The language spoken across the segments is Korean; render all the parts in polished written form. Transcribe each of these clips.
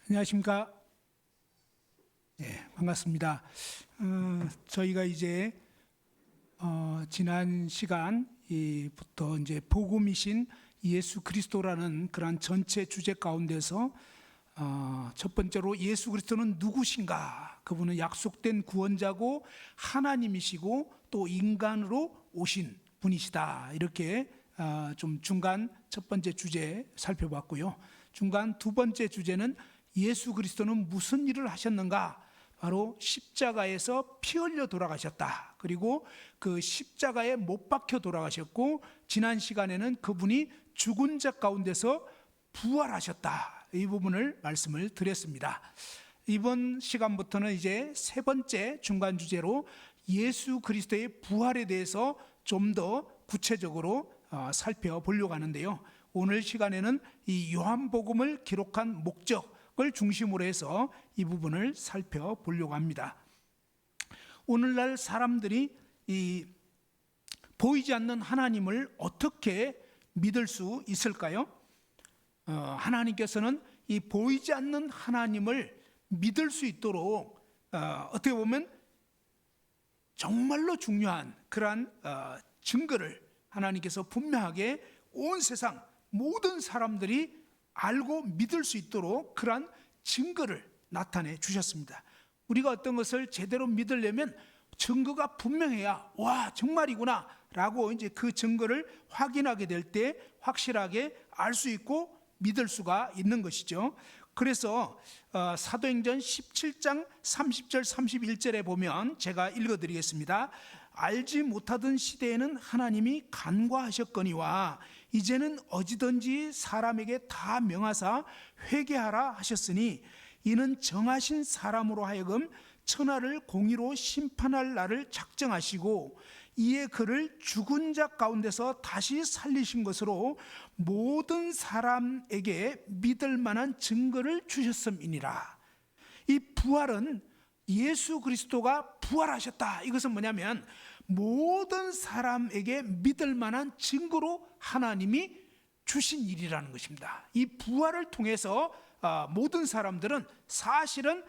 안녕하십니까? 반갑습니다. 저희가 이제 지난 시간부터 이제 복음이신 예수 그리스도라는 그러한 전체 주제 가운데서 첫 번째로 예수 그리스도는 누구신가? 그분은 약속된 구원자고 하나님이시고 또 인간으로 오신 분이시다. 이렇게 좀 중간 첫 번째 주제 살펴봤고요. 중간 두 번째 주제는 예수 그리스도는 무슨 일을 하셨는가? 바로 십자가에서 피 흘려 돌아가셨다. 그리고 그 십자가에 못 박혀 돌아가셨고, 지난 시간에는 그분이 죽은 자 가운데서 부활하셨다. 이 부분을 말씀을 드렸습니다. 이번 시간부터는 이제 세 번째 중간 주제로 예수 그리스도의 부활에 대해서 좀 더 구체적으로 살펴보려고 하는데요. 오늘 시간에는 이 요한복음을 기록한 목적을 중심으로 해서 이 부분을 살펴보려고 합니다. 오늘날 사람들이 이 보이지 않는 하나님을 어떻게 믿을 수 있을까요? 하나님께서는 이 보이지 않는 하나님을 믿을 수 있도록 어떻게 보면 정말로 중요한 그러한 증거를 하나님께서 분명하게 온 세상 모든 사람들이 알고 믿을 수 있도록 그러한 증거를 나타내 주셨습니다. 우리가 어떤 것을 제대로 믿으려면 증거가 분명해야 와 정말이구나 라고 이제 그 증거를 확인하게 될 때 확실하게 알 수 있고 믿을 수가 있는 것이죠. 그래서 사도행전 17장 30절 31절에 보면 제가 읽어드리겠습니다. 알지 못하던 시대에는 하나님이 간과하셨거니와 이제는 어디든지 사람에게 다 명하사 회개하라 하셨으니 이는 정하신 사람으로 하여금 천하를 공의로 심판할 날을 작정하시고 이에 그를 죽은 자 가운데서 다시 살리신 것으로 모든 사람에게 믿을 만한 증거를 주셨음이니라. 이 부활은 예수 그리스도가 부활하셨다. 이것은 뭐냐면 모든 사람에게 믿을 만한 증거로 하나님이 주신 일이라는 것입니다. 이 부활을 통해서 모든 사람들은 사실은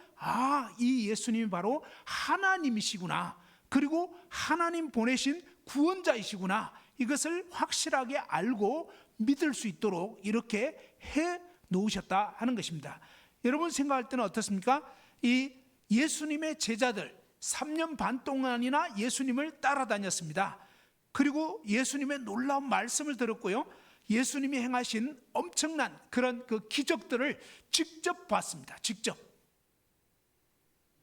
이 예수님이 바로 하나님이시구나, 그리고 하나님 보내신 구원자이시구나, 이것을 확실하게 알고 믿을 수 있도록 이렇게 해 놓으셨다 하는 것입니다. 여러분 생각할 때는 어떻습니까? 이 예수님의 제자들 3년 반 동안이나 예수님을 따라다녔습니다. 그리고 예수님의 놀라운 말씀을 들었고요, 예수님이 행하신 엄청난 그런 그 기적들을 직접 봤습니다. 직접.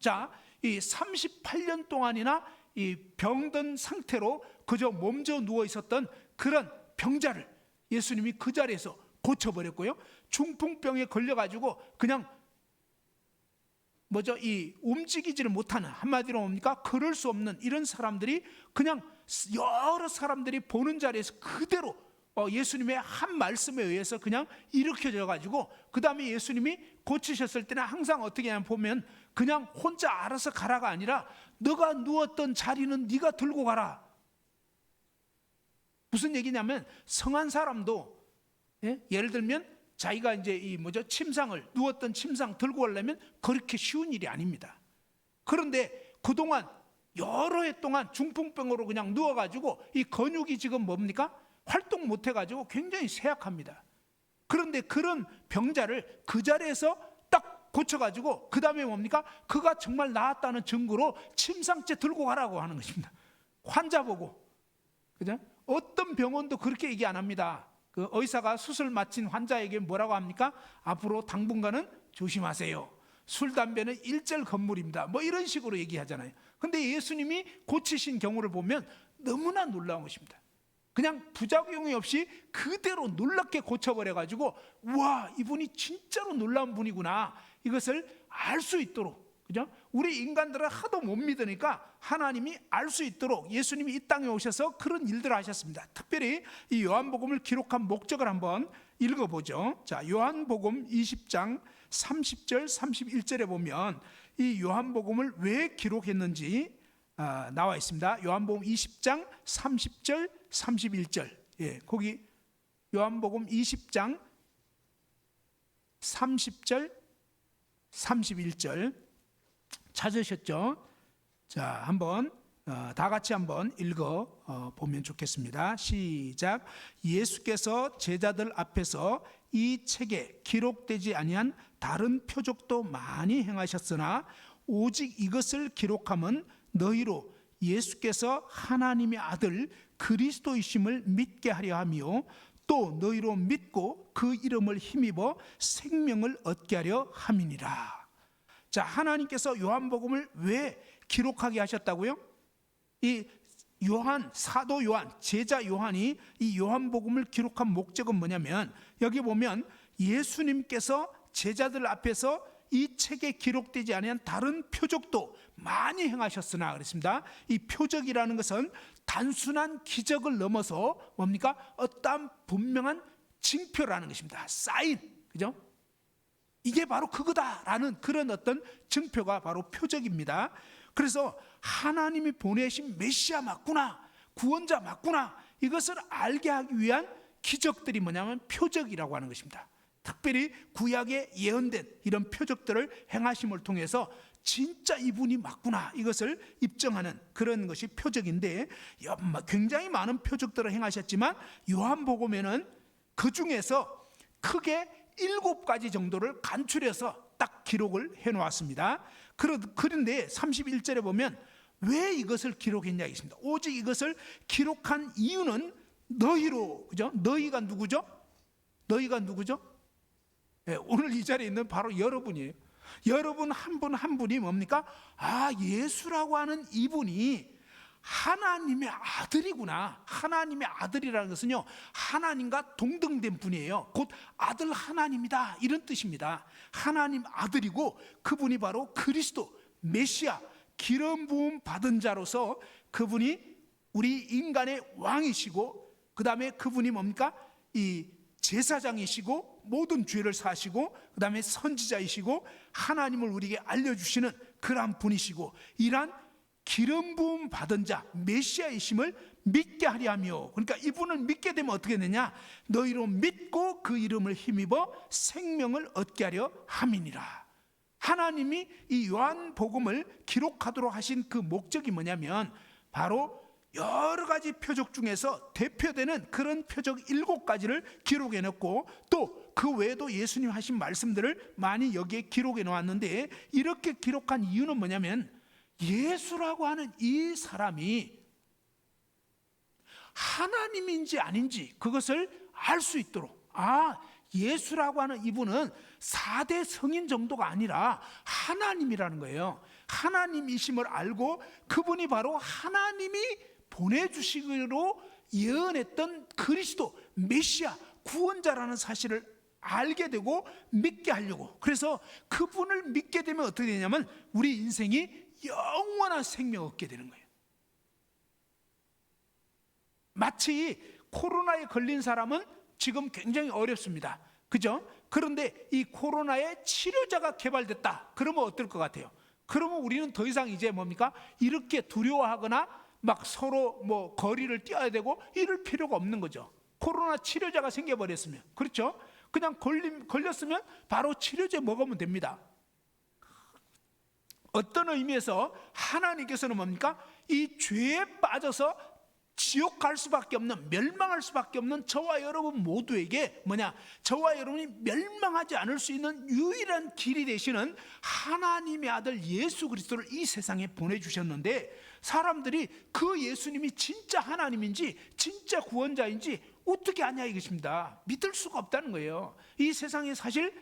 자, 이 38년 동안이나 이 병든 상태로 그저 몸져 누워 있었던 그런 병자를 예수님이 그 자리에서 고쳐버렸고요, 중풍병에 걸려가지고 그냥 이 움직이지를 못하는, 한마디로 뭡니까? 걸을 수 없는 이런 사람들이 그냥 여러 사람들이 보는 자리에서 그대로 예수님의 한 말씀에 의해서 그냥 일으켜져 가지고, 그 다음에 예수님이 고치셨을 때는 항상 어떻게 하냐면 보면 그냥 혼자 알아서 가라가 아니라 너가 누웠던 자리는 네가 들고 가라. 무슨 얘기냐면 성한 사람도 예를 들면 자기가 이제 침상을, 누웠던 침상 들고 가려면 그렇게 쉬운 일이 아닙니다. 그런데 그동안 여러 해 동안 중풍병으로 그냥 누워가지고 이 근육이 지금 뭡니까? 활동 못 해가지고 굉장히 쇠약합니다. 그런데 그런 병자를 그 자리에서 딱 고쳐가지고 그 다음에 뭡니까? 그가 정말 나았다는 증거로 침상째 들고 가라고 하는 것입니다. 환자 보고. 그죠? 어떤 병원도 그렇게 얘기 안 합니다. 그 의사가 수술 마친 환자에게 뭐라고 합니까? 앞으로 당분간은 조심하세요. 술, 담배는 일절 건물입니다. 이런 식으로 얘기하잖아요. 근데 예수님이 고치신 경우를 보면 너무나 놀라운 것입니다. 그냥 부작용이 없이 그대로 놀랍게 고쳐버려가지고 와, 이분이 진짜로 놀라운 분이구나, 이것을 알 수 있도록, 그죠? 우리 인간들은 하도 못 믿으니까 하나님이 알 수 있도록 예수님이 이 땅에 오셔서 그런 일들을 하셨습니다. 특별히 이 요한복음을 기록한 목적을 한번 읽어보죠. 자, 요한복음 20장 30절 31절에 보면 이 요한복음을 왜 기록했는지 나와 있습니다. 요한복음 20장 30절 31절. 거기 요한복음 20장 30절, 31절 찾으셨죠? 자, 한번 다 같이 한번 읽어 보면 좋겠습니다. 시작. 예수께서 제자들 앞에서 이 책에 기록되지 아니한 다른 표적도 많이 행하셨으나 오직 이것을 기록함은 너희로 예수께서 하나님의 아들 그리스도이심을 믿게 하려 하며 또 너희로 믿고 그 이름을 힘입어 생명을 얻게 하려 함이니라. 자, 하나님께서 요한복음을 왜 기록하게 하셨다고요? 이 요한, 사도 요한, 제자 요한이 이 요한복음을 기록한 목적은 뭐냐면, 여기 보면 예수님께서 제자들 앞에서 이 책에 기록되지 않은 다른 표적도 많이 행하셨으나 그랬습니다. 이 표적이라는 것은 단순한 기적을 넘어서 뭡니까? 어떠한 분명한 징표라는 것입니다. 사인, 그죠? 이게 바로 그거다라는 그런 어떤 증표가 바로 표적입니다. 그래서 하나님이 보내신 메시아 맞구나, 구원자 맞구나, 이것을 알게 하기 위한 기적들이 뭐냐면 표적이라고 하는 것입니다. 특별히 구약에 예언된 이런 표적들을 행하심을 통해서 진짜 이분이 맞구나, 이것을 입증하는 그런 것이 표적인데, 굉장히 많은 표적들을 행하셨지만 요한복음에는 그 중에서 크게 7가지 정도를 간추려서 딱 기록을 해놓았습니다. 그런데 31절에 보면 왜 이것을 기록했냐 있습니다. 오직 이것을 기록한 이유는 너희로, 그죠? 너희가 누구죠? 너희가 누구죠? 네, 오늘 이 자리에 있는 바로 여러분이에요. 여러분 한 분 한 분이 뭡니까? 아, 예수라고 하는 이분이 하나님의 아들이구나. 하나님의 아들이라는 것은요, 하나님과 동등된 분이에요. 곧 아들 하나님이다, 이런 뜻입니다. 하나님 아들이고 그분이 바로 그리스도 메시아, 기름 부음 받은 자로서 그분이 우리 인간의 왕이시고, 그 다음에 그분이 뭡니까? 이 제사장이시고 모든 죄를 사시고, 그 다음에 선지자이시고 하나님을 우리에게 알려주시는 그러한 분이시고, 이러한 기름 부음 받은 자 메시아이심을 믿게 하려 하며, 그러니까 이분을 믿게 되면 어떻게 되냐? 너희로 믿고 그 이름을 힘입어 생명을 얻게 하려 함이니라. 하나님이 이 요한복음을 기록하도록 하신 그 목적이 뭐냐면, 바로 여러 가지 표적 중에서 대표되는 그런 표적 7가지를 기록해 놓고, 또 그 외에도 예수님 하신 말씀들을 많이 여기에 기록해 놓았는데, 이렇게 기록한 이유는 뭐냐면, 예수라고 하는 이 사람이 하나님인지 아닌지 그것을 알 수 있도록, 아, 예수라고 하는 이분은 4대 성인 정도가 아니라 하나님이라는 거예요. 하나님이심을 알고 그분이 바로 하나님이 보내주시기로 예언했던 그리스도 메시아 구원자라는 사실을 알게 되고 믿게 하려고, 그래서 그분을 믿게 되면 어떻게 되냐면 우리 인생이 영원한 생명을 얻게 되는 거예요. 마치 코로나에 걸린 사람은 지금 굉장히 어렵습니다, 그죠? 그런데 이 코로나의 치료자가 개발됐다 그러면 어떨 것 같아요? 그러면 우리는 더 이상 이제 뭡니까? 이렇게 두려워하거나 막 서로 뭐 거리를 띄어야 되고 이럴 필요가 없는 거죠. 코로나 치료제가 생겨버렸으면, 그렇죠? 그냥 걸렸으면 바로 치료제 먹으면 됩니다. 어떤 의미에서 하나님께서는 뭡니까? 이 죄에 빠져서 지옥 갈 수밖에 없는, 멸망할 수밖에 없는 저와 여러분 모두에게 뭐냐? 저와 여러분이 멸망하지 않을 수 있는 유일한 길이 되시는 하나님의 아들 예수 그리스도를 이 세상에 보내주셨는데, 사람들이 그 예수님이 진짜 하나님인지 진짜 구원자인지 어떻게 아냐 이것입니다. 믿을 수가 없다는 거예요. 이 세상에 사실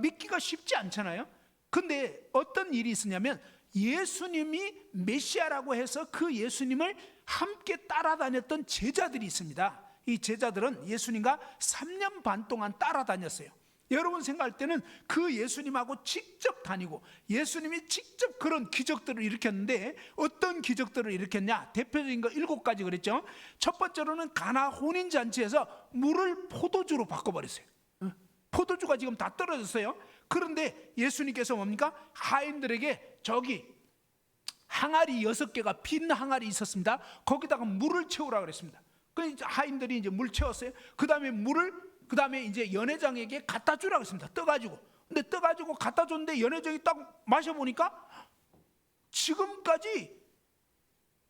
믿기가 쉽지 않잖아요. 근데 어떤 일이 있었냐면, 예수님이 메시아라고 해서 그 예수님을 함께 따라다녔던 제자들이 있습니다. 이 제자들은 예수님과 3년 반 동안 따라다녔어요. 여러분 생각할 때는 그 예수님하고 직접 다니고 예수님이 직접 그런 기적들을 일으켰는데, 어떤 기적들을 일으켰냐? 대표적인 거 7가지 그랬죠. 첫 번째로는 가나 혼인잔치에서 물을 포도주로 바꿔버렸어요. 포도주가 지금 다 떨어졌어요. 그런데 예수님께서 뭡니까? 하인들에게 저기 항아리 6개가 빈 항아리 있었습니다. 거기다가 물을 채우라 그랬습니다. 그래서 하인들이 이제 물 채웠어요. 그 다음에 물을 그 다음에 이제 연회장에게 갖다 주라고 했습니다. 떠가지고. 근데 떠가지고 갖다 줬는데 연회장이 딱 마셔보니까 지금까지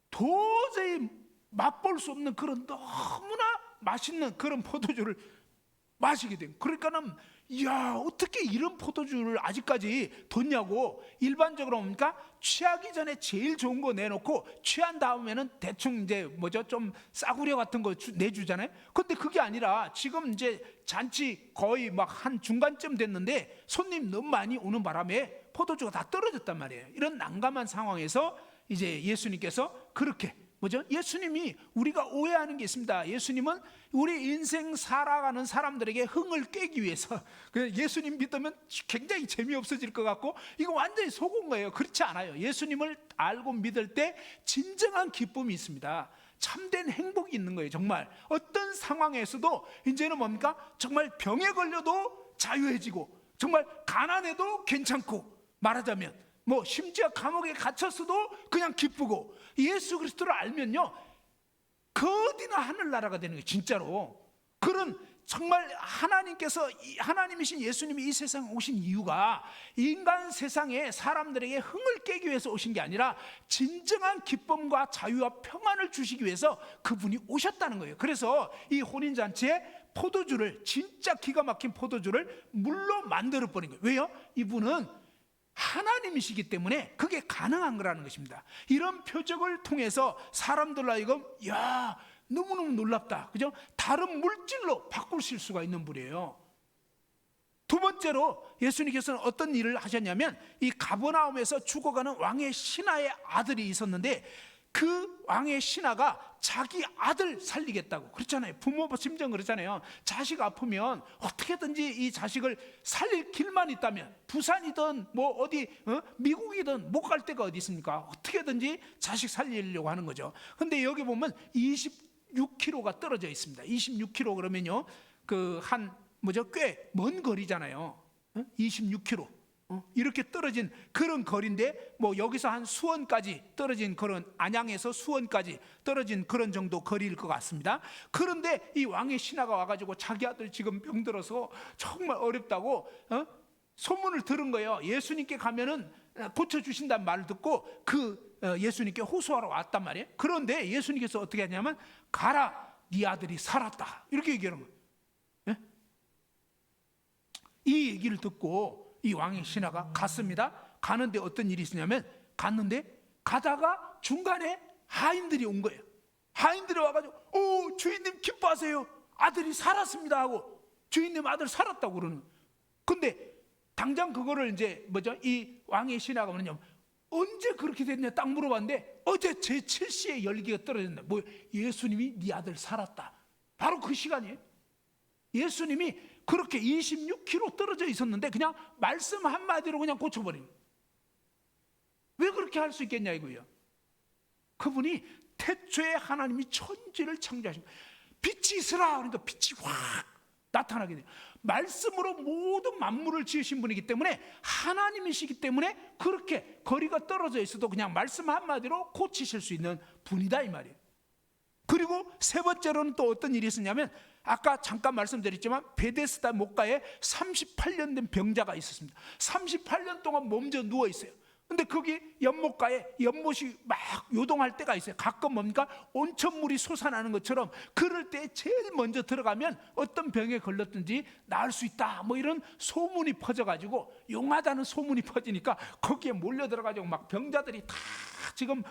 도저히 맛볼 수 없는 그런 너무나 맛있는 그런 포도주를 마시게 된. 그러니까는 야, 어떻게 이런 포도주를 아직까지 뒀냐고. 일반적으로 뭡니까? 취하기 전에 제일 좋은 거 내놓고 취한 다음에는 대충 이제 좀 싸구려 같은 거 내주잖아요. 근데 그게 아니라 지금 이제 잔치 거의 막 한 중간쯤 됐는데 손님 너무 많이 오는 바람에 포도주가 다 떨어졌단 말이에요. 이런 난감한 상황에서 이제 예수님께서 그렇게 예수님이 우리가 오해하는 게 있습니다. 예수님은 우리 인생 살아가는 사람들에게 흥을 깨기 위해서 예수님 믿으면 굉장히 재미없어질 것 같고 이거 완전히 속은 거예요. 그렇지 않아요. 예수님을 알고 믿을 때 진정한 기쁨이 있습니다. 참된 행복이 있는 거예요. 정말 어떤 상황에서도 이제는 뭡니까? 정말 병에 걸려도 자유해지고 정말 가난해도 괜찮고 말하자면 심지어 감옥에 갇혔어도 그냥 기쁘고 예수 그리스도를 알면요 그 어디나 하늘나라가 되는 거예요. 진짜로. 그런 정말 하나님이신 예수님이 이 세상에 오신 이유가 인간 세상에 사람들에게 흥을 깨기 위해서 오신 게 아니라 진정한 기쁨과 자유와 평안을 주시기 위해서 그분이 오셨다는 거예요. 그래서 이 혼인잔치에 포도주를 진짜 기가 막힌 포도주를 물로 만들어 버린 거예요. 왜요? 이분은 하나님이시기 때문에 그게 가능한 거라는 것입니다. 이런 표적을 통해서 사람들 하여금 야, 너무너무 놀랍다, 그죠? 다른 물질로 바꾸실 수가 있는 분이에요. 두 번째로 예수님께서는 어떤 일을 하셨냐면 이 가버나움에서 죽어가는 왕의 신하의 아들이 있었는데 그 왕의 신하가 자기 아들 살리겠다고 그렇잖아요. 부모 심정 그렇잖아요. 자식 아프면 어떻게든지 이 자식을 살릴 길만 있다면 부산이든 미국이든 못 갈 데가 어디 있습니까? 어떻게든지 자식 살리려고 하는 거죠. 근데 여기 보면 26km가 떨어져 있습니다. 26km 그러면요 꽤 먼 거리잖아요. 26km 이렇게 떨어진 그런 거리인데 여기서 한 수원까지 떨어진 그런 안양에서 수원까지 떨어진 그런 정도 거리일 것 같습니다. 그런데 이 왕의 신하가 와가지고 자기 아들 지금 병들어서 정말 어렵다고 소문을 들은 거예요. 예수님께 가면은 고쳐주신다는 말을 듣고 예수님께 호소하러 왔단 말이에요. 그런데 예수님께서 어떻게 하냐면 가라, 네 아들이 살았다 이렇게 얘기하는 거예요. 이 얘기를 듣고 이 왕의 신하가 갔습니다. 가는데 어떤 일이 있었냐면 가다가 중간에 하인들이 온 거예요. 하인들이 와가지고 주인님 기뻐하세요, 아들이 살았습니다 하고 주인님 아들 살았다고 그러는 거예요. 근데 당장 그거를 이제 이 왕의 신하가 뭐냐면 언제 그렇게 됐냐 딱 물어봤는데 어제 제7시에 열기가 떨어졌네. 예수님이 네 아들 살았다. 바로 그 시간이에요. 예수님이 그렇게 26km 떨어져 있었는데 그냥 말씀 한마디로 그냥 고쳐버린 거예요. 왜 그렇게 할 수 있겠냐 이거예요. 그분이 태초에 하나님이 천지를 창조하신 거예요. 빛이 있으라 그러니까 빛이 확 나타나게 돼요. 말씀으로 모든 만물을 지으신 분이기 때문에 하나님이시기 때문에 그렇게 거리가 떨어져 있어도 그냥 말씀 한마디로 고치실 수 있는 분이다 이 말이에요. 그리고 세 번째로는 또 어떤 일이 있었냐면 아까 잠깐 말씀드렸지만 베데스다 목가에 38년 된 병자가 있었습니다. 38년 동안 몸져 누워 있어요. 근데 거기 연못가에 연못이 막 요동할 때가 있어요. 가끔 온천물이 솟아나는 것처럼 그럴 때 제일 먼저 들어가면 어떤 병에 걸렸든지 나을 수 있다 이런 소문이 퍼져가지고 용하다는 소문이 퍼지니까 거기에 몰려 들어가지고 막 병자들이 다 지금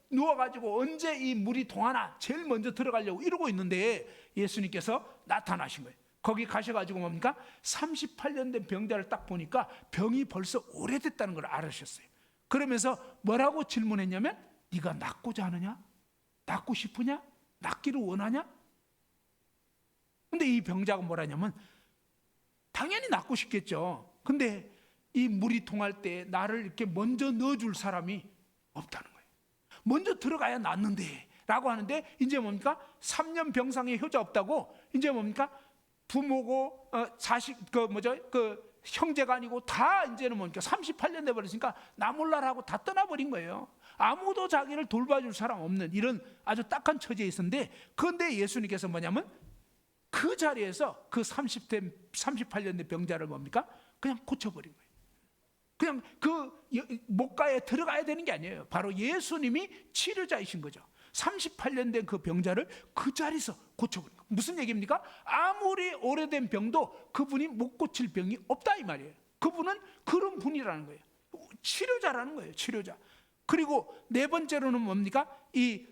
누워가지고 언제 이 물이 동하나 제일 먼저 들어가려고 이러고 있는데 예수님께서 나타나신 거예요. 거기 가셔가지고 38년 된 병자를 딱 보니까 병이 벌써 오래됐다는 걸 알으셨어요. 그러면서 뭐라고 질문했냐면 네가 낫고자 하느냐? 낫고 싶으냐? 낫기를 원하냐? 근데 이 병자가 뭐라냐면 당연히 낫고 싶겠죠. 근데 이 물이 동할 때 나를 이렇게 먼저 넣어줄 사람이 없다는 거예요. 먼저 들어가야 낫는데 라고 하는데 이제 3년 병상에 효자 없다고 이제 부모고 자식 형제가 아니고 다 이제는 38년 돼 버렸으니까 나 몰라라고 다 떠나버린 거예요. 아무도 자기를 돌봐줄 사람 없는 이런 아주 딱한 처지에 있었는데 그런데 예수님께서 뭐냐면 그 자리에서 그 38년 된 병자를 뭡니까? 그냥 고쳐버린 거예요. 그냥 그 목가에 들어가야 되는 게 아니에요. 바로 예수님이 치료자이신 거죠. 38년 된 그 병자를 그 자리에서 고쳐버린 거예요. 무슨 얘기입니까? 아무리 오래된 병도 그분이 못 고칠 병이 없다 이 말이에요. 그분은 그런 분이라는 거예요. 치료자라는 거예요. 치료자. 그리고 네 번째로는 뭡니까? 이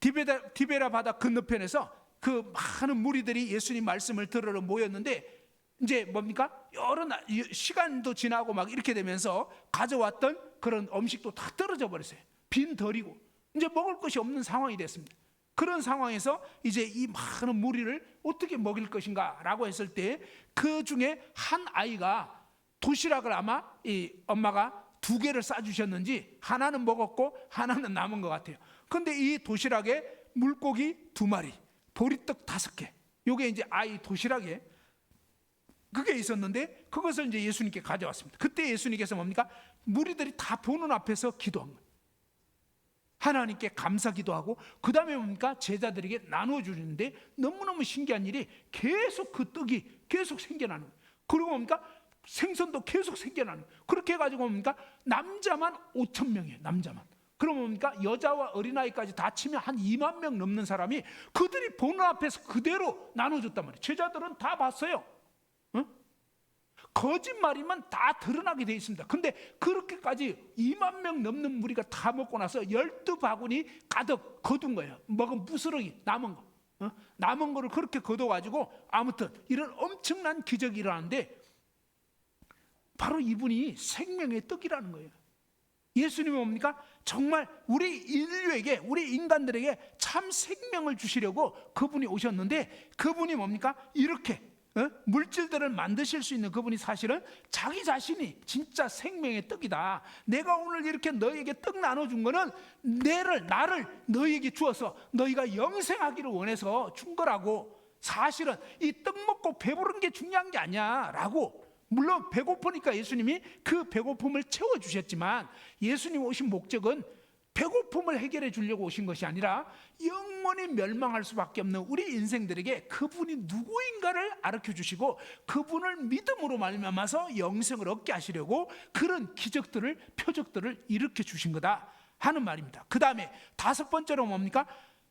디베라 바다 건너편에서 그 많은 무리들이 예수님 말씀을 들으러 모였는데, 이제 뭡니까? 여러 시간도 지나고 막 이렇게 되면서 가져왔던 그런 음식도 다 떨어져 버렸어요. 빈 덜이고 이제 먹을 것이 없는 상황이 됐습니다. 그런 상황에서 이제 이 많은 무리를 어떻게 먹일 것인가 라고 했을 때, 그 중에 한 아이가 도시락을 아마 이 엄마가 2개를 싸주셨는지 하나는 먹었고 하나는 남은 것 같아요. 근데 이 도시락에 물고기 2마리, 보리떡 5개, 요게 이제 아이 도시락에 그게 있었는데, 그것을 이제 예수님께 가져왔습니다. 그때 예수님께서 뭡니까? 무리들이 다 보는 앞에서 기도한 거예요. 하나님께 감사 기도하고, 그 다음에 뭡니까? 제자들에게 나누어 주는데, 너무너무 신기한 일이 계속 그 떡이 계속 생겨나는 거예요. 그리고 뭡니까? 생선도 계속 생겨나는 거예요. 그렇게 해가지고 뭡니까? 남자만 5,000명이에요. 남자만. 그럼 뭡니까? 여자와 어린아이까지 다 치면 한 2만 명 넘는 사람이 그들이 보는 앞에서 그대로 나눠줬단 말이에요. 제자들은 다 봤어요. 응? 거짓말이면 다 드러나게 돼 있습니다. 근데 그렇게까지 2만 명 넘는 무리가 다 먹고 나서 12바구니 가득 거둔 거예요. 먹은 부스러기 남은 거, 남은 거를 그렇게 거둬가지고, 아무튼 이런 엄청난 기적이 일어나는데, 바로 이분이 생명의 떡이라는 거예요. 예수님은 뭡니까? 정말 우리 인류에게, 우리 인간들에게 참 생명을 주시려고 그분이 오셨는데, 그분이 뭡니까? 이렇게 물질들을 만드실 수 있는 그분이 사실은 자기 자신이 진짜 생명의 떡이다. 내가 오늘 이렇게 너희에게 떡 나눠준 거는 나를 너희에게 주어서 너희가 영생하기를 원해서 준 거라고. 사실은 이 떡 먹고 배부른 게 중요한 게 아니야 라고. 물론 배고프니까 예수님이 그 배고픔을 채워주셨지만, 예수님 오신 목적은 배고픔을 해결해 주려고 오신 것이 아니라 영원히 멸망할 수밖에 없는 우리 인생들에게 그분이 누구인가를 가르쳐 주시고, 그분을 믿음으로 말미암아서 영생을 얻게 하시려고 그런 기적들을, 표적들을 일으켜 주신 거다 하는 말입니다. 그 다음에 5번째로 뭡니까?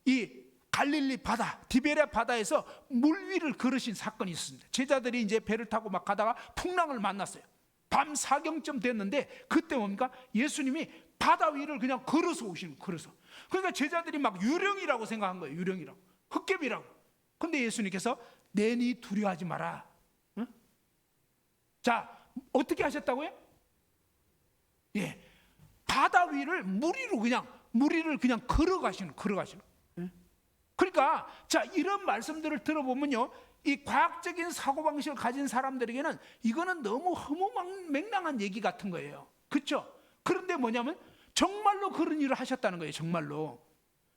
이 갈릴리 바다, 디베랴 바다에서 물 위를 걸으신 사건이 있었습니다. 제자들이 이제 배를 타고 막 가다가 풍랑을 만났어요. 밤 4경쯤 됐는데, 그때 뭡니까? 예수님이 바다 위를 그냥 걸어서 오시는 거예요. 걸어서. 그러니까 제자들이 막 유령이라고 생각한 거예요. 유령이라고, 흑개비라고. 근데 예수님께서 내니 두려워하지 마라. 응? 자, 어떻게 하셨다고요? 예, 바다 위를 무리를 그냥 걸어가시는. 그러니까 자, 이런 말씀들을 들어보면요, 이 과학적인 사고방식을 가진 사람들에게는 이거는 너무 허무맹랑한 얘기 같은 거예요. 그렇죠? 그런데 뭐냐면 정말로 그런 일을 하셨다는 거예요. 정말로.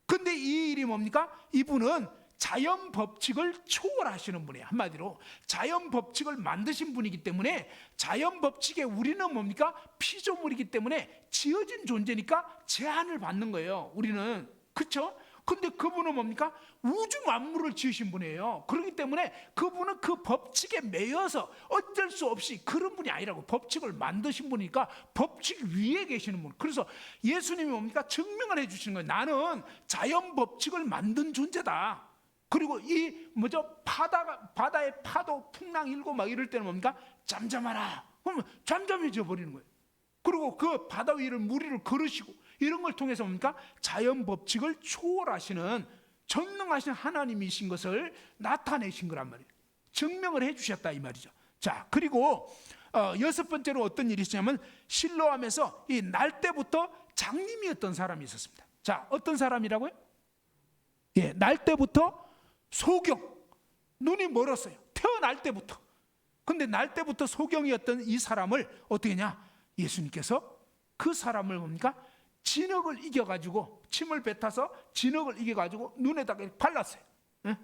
근데 이 일이 뭡니까? 이분은 자연 법칙을 초월하시는 분이에요. 한마디로 자연 법칙을 만드신 분이기 때문에, 자연 법칙에 우리는 뭡니까? 피조물이기 때문에 지어진 존재니까 제한을 받는 거예요. 우리는. 그렇죠? 근데 그분은 뭡니까? 우주 만물을 지으신 분이에요. 그렇기 때문에 그분은 그 법칙에 매여서 어쩔 수 없이 그런 분이 아니라고. 법칙을 만드신 분이니까 법칙 위에 계시는 분. 그래서 예수님이 뭡니까? 증명을 해주시는 거예요. 나는 자연 법칙을 만든 존재다. 그리고 이 바다의 파도 풍랑 일고 막 이럴 때는 뭡니까? 잠잠하라. 그러면 잠잠해져 버리는 거예요. 그리고 그 바다 위를 무리를 걸으시고, 이런 걸 통해서 뭡니까? 자연 법칙을 초월하시는 전능하신 하나님이신 것을 나타내신 거란 말이에요. 증명을 해주셨다 이 말이죠. 자, 그리고 6번째로 어떤 일이 있었냐면, 실로암에서 이 날 때부터 장님이었던 사람이 있었습니다. 자, 어떤 사람이라고요? 예, 날 때부터 소경, 눈이 멀었어요. 태어날 때부터. 근데 날 때부터 소경이었던 이 사람을 어떻게 했냐? 예수님께서 그 사람을 뭡니까? 진흙을 이겨가지고, 침을 뱉어서 진흙을 이겨가지고 눈에다가 발랐어요. 예?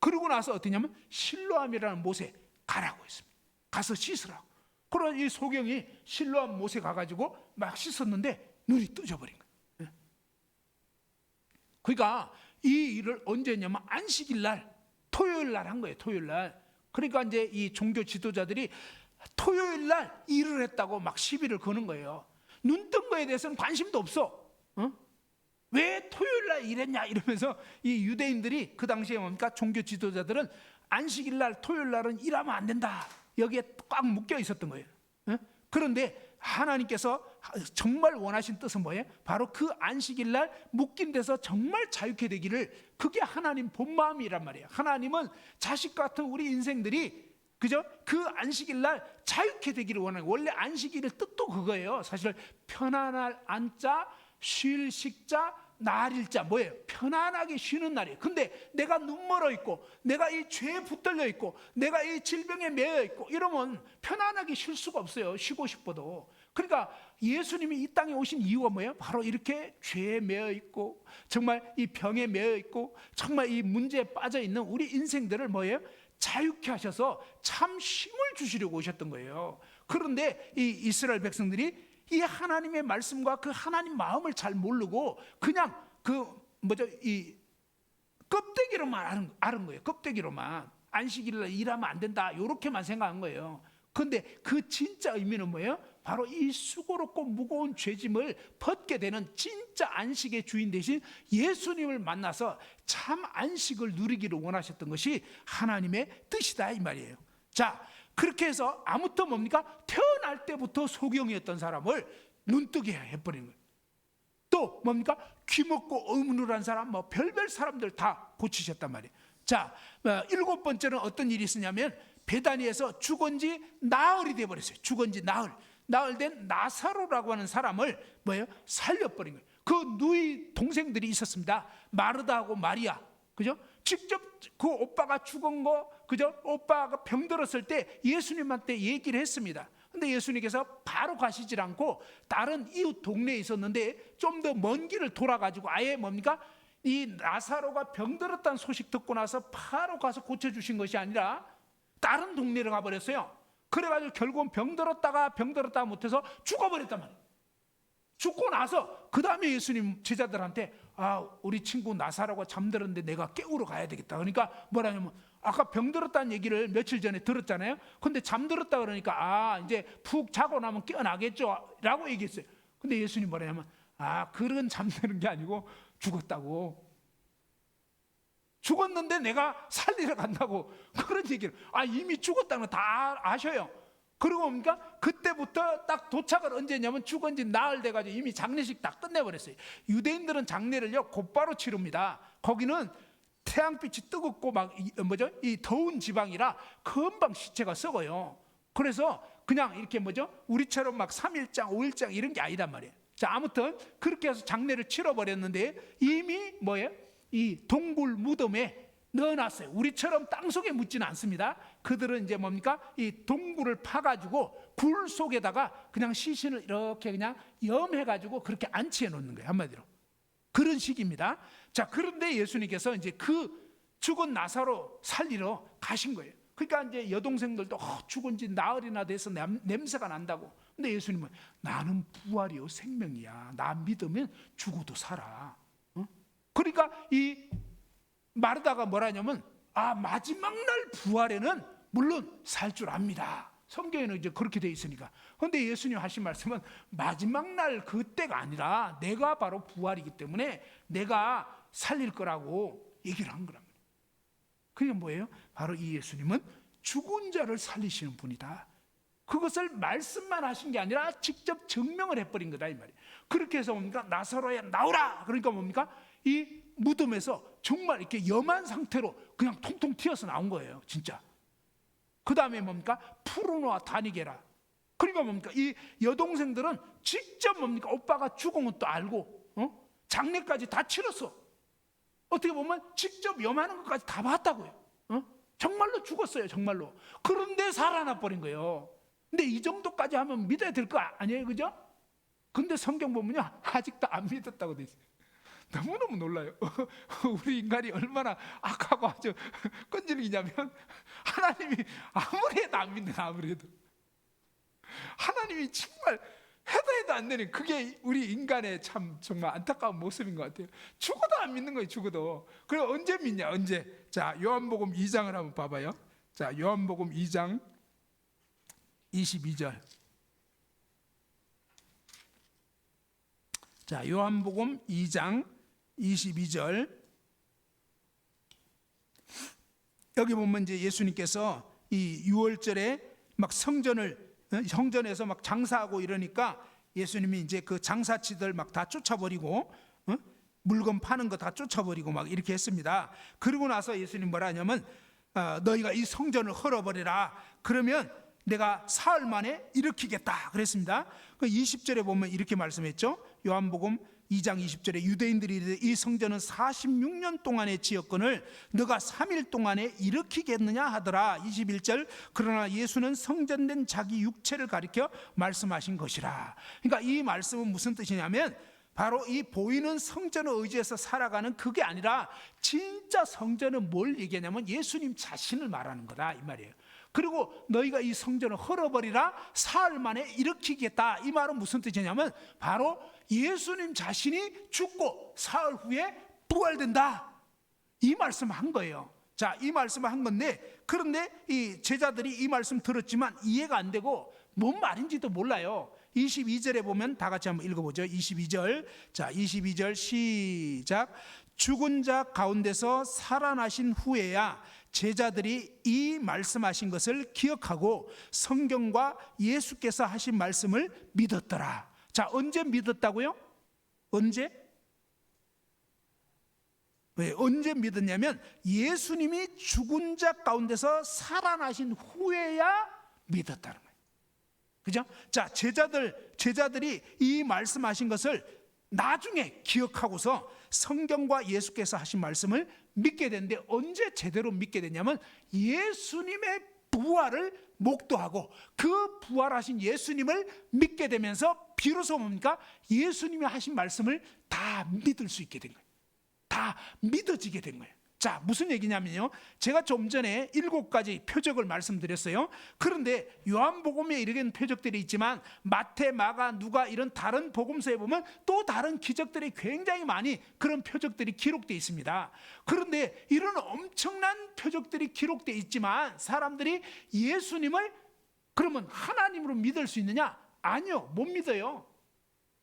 그러고 나서 어떠냐면 실로암이라는 못에 가라고 했습니다. 가서 씻으라고. 그러나 이 소경이 실로암 못에 가가지고 막 씻었는데 눈이 떠져버린 거예요. 예? 그러니까 이 일을 언제 했냐면 안식일 날 토요일 날 한 거예요. 토요일 날. 그러니까 이제 이 종교 지도자들이 토요일 날 일을 했다고 막 시비를 거는 거예요. 눈 뜬 거에 대해서는 관심도 없어. 왜 토요일 날 일했냐 이러면서 이 유대인들이 그 당시에 뭡니까? 종교 지도자들은 안식일 날 토요일 날은 일하면 안 된다. 여기에 꽉 묶여 있었던 거예요. 그런데 하나님께서 정말 원하신 뜻은 뭐예요? 바로 그 안식일 날 묶인 데서 정말 자유케 되기를, 그게 하나님 본 마음이란 말이에요. 하나님은 자식 같은 우리 인생들이 그죠? 그 안식일 날 자유케 되기를 원하는, 원래 안식일의 뜻도 그거예요. 사실 편안할 안자, 쉴 식자, 날일자, 뭐예요? 편안하게 쉬는 날이에요. 근데 내가 눈 멀어 있고, 내가 이 죄에 붙들려 있고, 내가 이 질병에 매여 있고 이러면 편안하게 쉴 수가 없어요. 쉬고 싶어도. 그러니까 예수님이 이 땅에 오신 이유가 뭐예요? 바로 이렇게 죄에 매여 있고, 정말 이 병에 매여 있고, 정말 이 문제에 빠져 있는 우리 인생들을 뭐예요? 자유케 하셔서 참 힘을 주시려고 오셨던 거예요. 그런데 이 이스라엘 백성들이 이 하나님의 말씀과 그 하나님 마음을 잘 모르고 그냥 이 껍데기로만 아는 거예요. 껍데기로만 안식일날 일하면 안 된다 이렇게만 생각한 거예요. 그런데 그 진짜 의미는 뭐예요? 바로 이 수고롭고 무거운 죄짐을 벗게 되는 진짜 안식의 주인 대신 예수님을 만나서 참 안식을 누리기를 원하셨던 것이 하나님의 뜻이다 이 말이에요. 자, 그렇게 해서 아무튼 뭡니까? 태어날 때부터 소경이었던 사람을 눈뜨게 해버리는 거예요. 또 뭡니까? 귀먹고 어물한 사람, 뭐 별별 사람들 다 고치셨단 말이에요. 자, 7번째는 어떤 일이 있었냐면 베다니에서 죽은 지 나흘이 되어버렸어요. 죽은 지 나흘 된 나사로라고 하는 사람을 뭐예요? 살려버린 거예요. 그 누이 동생들이 있었습니다. 마르다하고 마리아, 그죠? 직접 그 오빠가 죽은 거, 그죠? 오빠가 병들었을 때 예수님한테 얘기를 했습니다. 근데 예수님께서 바로 가시질 않고 다른 이웃 동네에 있었는데 좀 더 먼 길을 돌아가지고 아예 뭡니까? 이 나사로가 병들었다는 소식 듣고 나서 바로 가서 고쳐주신 것이 아니라 다른 동네를 가버렸어요. 그래가지고 결국은 병들었다가 못해서 죽어버렸단 말이에요. 죽고 나서 그 다음에 예수님 제자들한테 우리 친구 나사로가 잠들었는데 내가 깨우러 가야 되겠다. 그러니까 뭐라냐면 아까 병들었다는 얘기를 며칠 전에 들었잖아요. 근데 잠들었다 그러니까 이제 푹 자고 나면 깨어나겠죠 라고 얘기했어요. 근데 예수님 뭐라냐면 그런 잠드는 게 아니고 죽었다고. 죽었는데 내가 살리러 간다고 그런 얘기를. 이미 죽었다는 거 다 아셔요. 그리고 뭡니까? 그때부터 딱 도착을 언제 했냐면 죽은 지 나흘 돼가지고 이미 장례식 다 끝내버렸어요. 유대인들은 장례를요 곧바로 치릅니다. 거기는 태양빛이 뜨겁고 이 더운 지방이라 금방 시체가 썩어요. 그래서 그냥 이렇게 우리처럼 막 3일장 5일장 이런 게 아니란 말이에요. 자, 아무튼 그렇게 해서 장례를 치러버렸는데 이미 이 동굴 무덤에 넣어놨어요. 우리처럼 땅속에 묻지는 않습니다. 그들은 이제 이 동굴을 파가지고 굴 속에다가 그냥 시신을 이렇게 그냥 염해가지고 그렇게 안치해 놓는 거예요. 한마디로 그런 식입니다. 자, 그런데 예수님께서 이제 그 죽은 나사로 살리러 가신 거예요. 그러니까 이제 여동생들도 죽은 지 나흘이나 돼서 냄새가 난다고. 근데 예수님은 나는 부활이요 생명이야. 나 믿으면 죽어도 살아. 그러니까 이 마르다가 뭐라냐면 마지막 날 부활에는 물론 살 줄 압니다. 성경에는 이제 그렇게 돼 있으니까. 그런데 예수님 하신 말씀은 마지막 날 그때가 아니라 내가 바로 부활이기 때문에 내가 살릴 거라고 얘기를 한 거란 말이에요. 그게 뭐예요? 바로 이 예수님은 죽은 자를 살리시는 분이다. 그것을 말씀만 하신 게 아니라 직접 증명을 해버린 거다 이 말이에요. 그렇게 해서 뭡니까? 나사로야 나오라. 그러니까 뭡니까? 이 무덤에서 정말 이렇게 염한 상태로 그냥 통통 튀어서 나온 거예요. 진짜. 그 다음에 뭡니까? 푸르노와 다니게라. 그러니까 뭡니까? 이 여동생들은 직접 오빠가 죽은 것도 알고 장례까지 다 치렀어. 어떻게 보면 직접 염하는 것까지 다 봤다고요. 정말로 죽었어요. 정말로. 그런데 살아나 버린 거예요. 근데 이 정도까지 하면 믿어야 될 거 아니에요, 그죠? 근데 성경 보면요 아직도 안 믿었다고 돼 있어요. 너무너무 놀라요. 우리 인간이 얼마나 악하고 아주 끈질기냐면 하나님이 아무리 해도 안 믿는, 아무리 해도 하나님이 정말 해도 안 되는, 그게 우리 인간의 참 정말 안타까운 모습인 것 같아요. 죽어도 안 믿는 거예요. 죽어도. 그래 언제 믿냐, 언제. 자, 요한복음 2장을 한번 봐봐요. 자, 요한복음 2장 22절. 자, 요한복음 2장 22절. 여기 보면 이제 예수님께서 이 6월절에 막 성전에서 막 장사하고 이러니까 예수님이 이제 그 장사치들 막 다 쫓아버리고, 물건 파는 거 다 쫓아버리고 막 이렇게 했습니다. 그러고 나서 예수님 뭐라 하냐면, 너희가 이 성전을 헐어버리라. 그러면 내가 사흘 만에 일으키겠다 그랬습니다. 그 20절에 보면 이렇게 말씀했죠. 요한복음 2장 20절에 유대인들이 이 성전은 46년 동안의 지역권을 너가 3일 동안에 일으키겠느냐 하더라. 21절, 그러나 예수는 성전된 자기 육체를 가리켜 말씀하신 것이라. 그러니까 이 말씀은 무슨 뜻이냐면, 바로 이 보이는 성전을 의지해서 살아가는 그게 아니라 진짜 성전은 뭘 얘기하냐면 예수님 자신을 말하는 거다 이 말이에요. 그리고 너희가 이 성전을 헐어버리라, 사흘 만에 일으키겠다. 이 말은 무슨 뜻이냐면 바로 예수님 자신이 죽고 사흘 후에 부활된다, 이 말씀을 한 거예요. 자, 이 말씀을 한 건데, 그런데 이 제자들이 이 말씀 들었지만 이해가 안 되고 뭔 말인지도 몰라요. 22절에 보면 다 같이 한번 읽어보죠. 22절. 자, 22절 시작. 죽은 자 가운데서 살아나신 후에야 제자들이 이 말씀하신 것을 기억하고 성경과 예수께서 하신 말씀을 믿었더라. 자, 언제 믿었다고요? 언제? 왜 언제 믿었냐면 예수님이 죽은 자 가운데서 살아나신 후에야 믿었다는 거예요. 그죠? 자, 제자들이 이 말씀하신 것을 나중에 기억하고서 성경과 예수께서 하신 말씀을 믿게 되는데, 언제 제대로 믿게 됐냐면 예수님의 부활을 목도하고 그 부활하신 예수님을 믿게 되면서 비로소 뭡니까? 예수님이 하신 말씀을 다 믿을 수 있게 된 거예요. 다 믿어지게 된 거예요. 자, 무슨 얘기냐면요, 제가 좀 전에 7가지 표적을 말씀드렸어요. 그런데 요한복음에 이런 표적들이 있지만 마태, 마가, 누가 이런 다른 복음서에 보면 또 다른 기적들이 굉장히 많이 그런 표적들이 기록되어 있습니다. 그런데 이런 엄청난 표적들이 기록되어 있지만 사람들이 예수님을 그러면 하나님으로 믿을 수 있느냐? 아니요, 못 믿어요.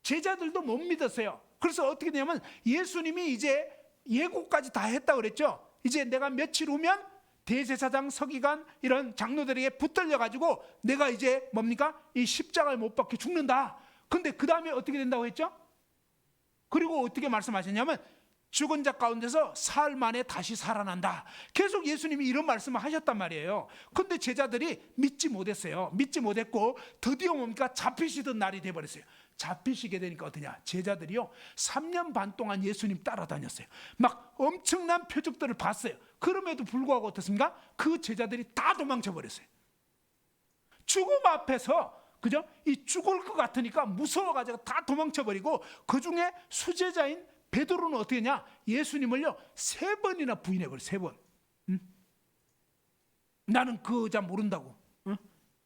제자들도 못 믿었어요. 그래서 어떻게 되냐면 예수님이 이제 예고까지 다 했다 그랬죠. 이제 내가 며칠 후면 대제사장, 서기관 이런 장로들에게 붙들려 가지고 내가 이제 뭡니까? 이 십자가를 못 박혀 죽는다. 근데 그 다음에 어떻게 된다고 했죠? 그리고 어떻게 말씀하셨냐면 죽은 자 가운데서 사흘 만에 다시 살아난다. 계속 예수님이 이런 말씀을 하셨단 말이에요. 근데 제자들이 믿지 못했어요. 믿지 못했고 드디어 뭡니까? 잡히시던 날이 돼버렸어요. 잡히시게 되니까 어떠냐? 제자들이요 3년 반 동안 예수님 따라다녔어요. 막 엄청난 표적들을 봤어요. 그럼에도 불구하고 어떻습니까? 그 제자들이 다 도망쳐 버렸어요. 죽음 앞에서, 그죠? 이 죽을 것 같으니까 무서워가지고 다 도망쳐 버리고, 그 중에 수제자인 베드로는 어떻게 했냐? 예수님을요 3번이나 부인해 버렸어요. 3번. 나는 그 여자 모른다고.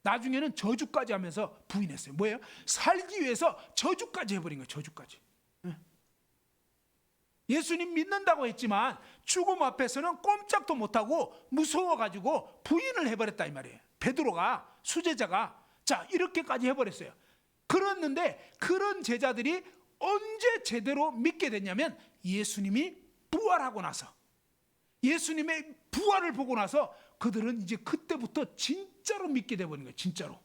나중에는 저주까지 하면서 부인했어요. 뭐예요? 살기 위해서 저주까지 해버린 거예요. 저주까지. 예수님 믿는다고 했지만 죽음 앞에서는 꼼짝도 못하고 무서워가지고 부인을 해버렸다 이 말이에요. 베드로가, 수제자가. 자, 이렇게까지 해버렸어요. 그랬는데 그런 제자들이 언제 제대로 믿게 됐냐면 예수님이 부활하고 나서, 예수님의 부활을 보고 나서 그들은 이제 그때부터 진짜로 믿게 돼버린 거예요. 진짜로.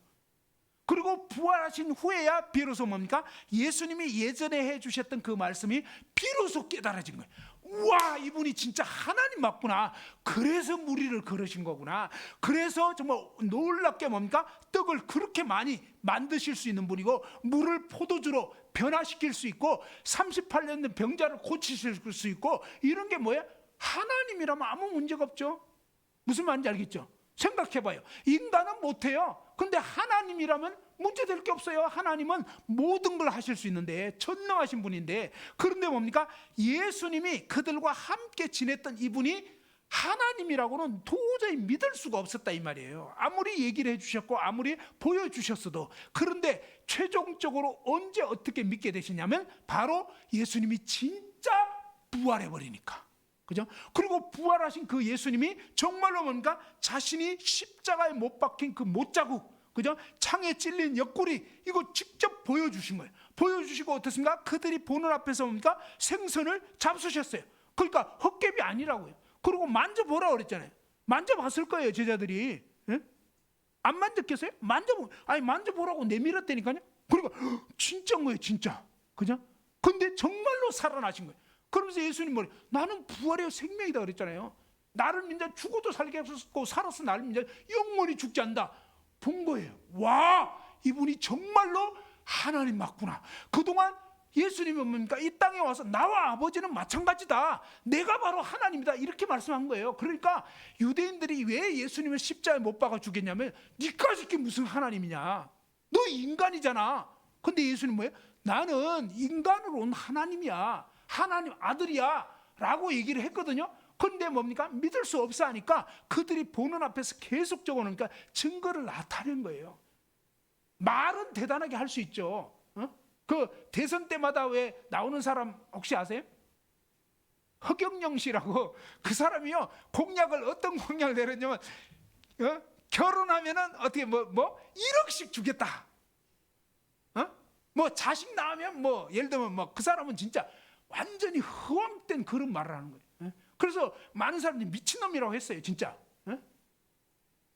그리고 부활하신 후에야 비로소 뭡니까? 예수님이 예전에 해주셨던 그 말씀이 비로소 깨달아진 거예요. 우와, 이분이 진짜 하나님 맞구나. 그래서 무리를 걸으신 거구나. 그래서 정말 놀랍게 뭡니까? 떡을 그렇게 많이 만드실 수 있는 분이고, 물을 포도주로 변화시킬 수 있고, 38년 된 병자를 고치실 수 있고, 이런 게 뭐예요? 하나님이라면 아무 문제가 없죠. 무슨 말인지 알겠죠? 생각해봐요. 인간은 못해요. 근데 하나님이라면 문제될 게 없어요. 하나님은 모든 걸 하실 수 있는데, 전능하신 분인데. 그런데 뭡니까? 예수님이 그들과 함께 지냈던 이분이 하나님이라고는 도저히 믿을 수가 없었다 이 말이에요. 아무리 얘기를 해주셨고 아무리 보여주셨어도. 그런데 최종적으로 언제 어떻게 믿게 되시냐면 바로 예수님이 진짜 부활해버리니까. 그죠? 그리고 부활하신 그 예수님이 정말로 뭔가 자신이 십자가에 못 박힌 그 못자국, 그죠? 창에 찔린 옆구리, 이거 직접 보여주신 거예요. 보여주시고 어떻습니까? 그들이 보는 앞에서 뭡니까? 생선을 잡수셨어요. 그러니까 헛개비 아니라고요. 그리고 만져보라 그랬잖아요. 만져봤을 거예요, 제자들이. 예? 안 만졌겠어요? 만져보라고 내밀었다니까요. 그러니까 진짜인 거예요, 진짜. 그죠? 근데 정말로 살아나신 거예요. 그러면서 예수님 뭐래? 나는 부활의 생명이다 그랬잖아요. 나를 믿는 죽어도 살게 하셨고 살아서 나를 믿는 영원히 죽지 않는다. 본 거예요. 와, 이분이 정말로 하나님 맞구나. 그동안 예수님은 뭡니까? 이 땅에 와서 나와 아버지는 마찬가지다. 내가 바로 하나님이다. 이렇게 말씀한 거예요. 그러니까 유대인들이 왜 예수님을 십자가에 못 박아 죽였냐면 니까 이게 무슨 하나님이냐. 너 인간이잖아. 근데 예수님 뭐예요? 나는 인간으로 온 하나님이야. 하나님 아들이야. 라고 얘기를 했거든요. 그런데 뭡니까? 믿을 수 없어 하니까 그들이 보는 앞에서 계속적으로 그러니까 증거를 나타낸 거예요. 말은 대단하게 할 수 있죠. 그 대선 때마다 왜 나오는 사람 혹시 아세요? 허경영 씨라고 그 사람이요 공약을 어떤 공약을 내렸냐면 결혼하면은 어떻게 뭐 1억씩 주겠다. 뭐 자식 낳으면 뭐 예를 들면 뭐 그 사람은 진짜 완전히 허황된 그런 말을 하는 거예요. 그래서 많은 사람들이 미친놈이라고 했어요, 진짜.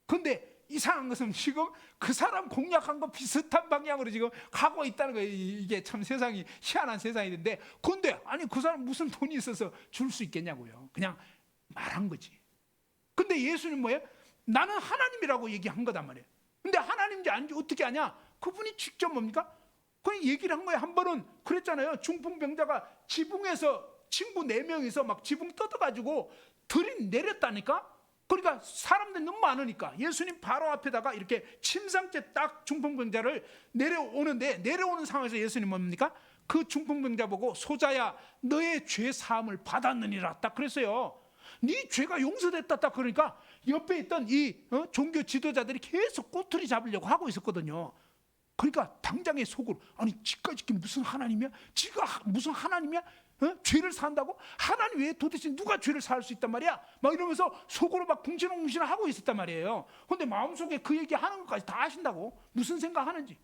그런데 이상한 것은 지금 그 사람 공약한 거 비슷한 방향으로 지금 가고 있다는 거예요. 이게 참 세상이 희한한 세상인데, 근데 아니 그 사람 무슨 돈이 있어서 줄 수 있겠냐고요. 그냥 말한 거지. 근데 예수님 뭐예요? 나는 하나님이라고 얘기한 거단 말이에요. 근데 하나님인지 아닌지 어떻게 아냐? 그분이 직접 뭡니까? 그냥 얘기를 한 거예요. 한 번은 그랬잖아요. 중풍병자가 지붕에서 친구 4명이서 막 지붕 뜯어가지고 들이내렸다니까. 그러니까 사람들이 너무 많으니까 예수님 바로 앞에다가 이렇게 침상째 딱 중풍병자를 내려오는데, 내려오는 상황에서 예수님 뭡니까? 그 중풍병자 보고 소자야 너의 죄 사함을 받았느니라 딱 그랬어요. 네 죄가 용서됐다 딱 그러니까 옆에 있던 이 종교 지도자들이 계속 꼬투리 잡으려고 하고 있었거든요. 그러니까 당장에 속으로 아니 지까지 무슨 하나님이야? 지가 무슨 하나님이야? 죄를 산다고? 하나님 왜 도대체 누가 죄를 살 수 있단 말이야? 막 이러면서 속으로 막 궁시렁궁시렁 하고 있었단 말이에요. 근데 마음속에 그 얘기 하는 것까지 다 아신다고? 무슨 생각하는지.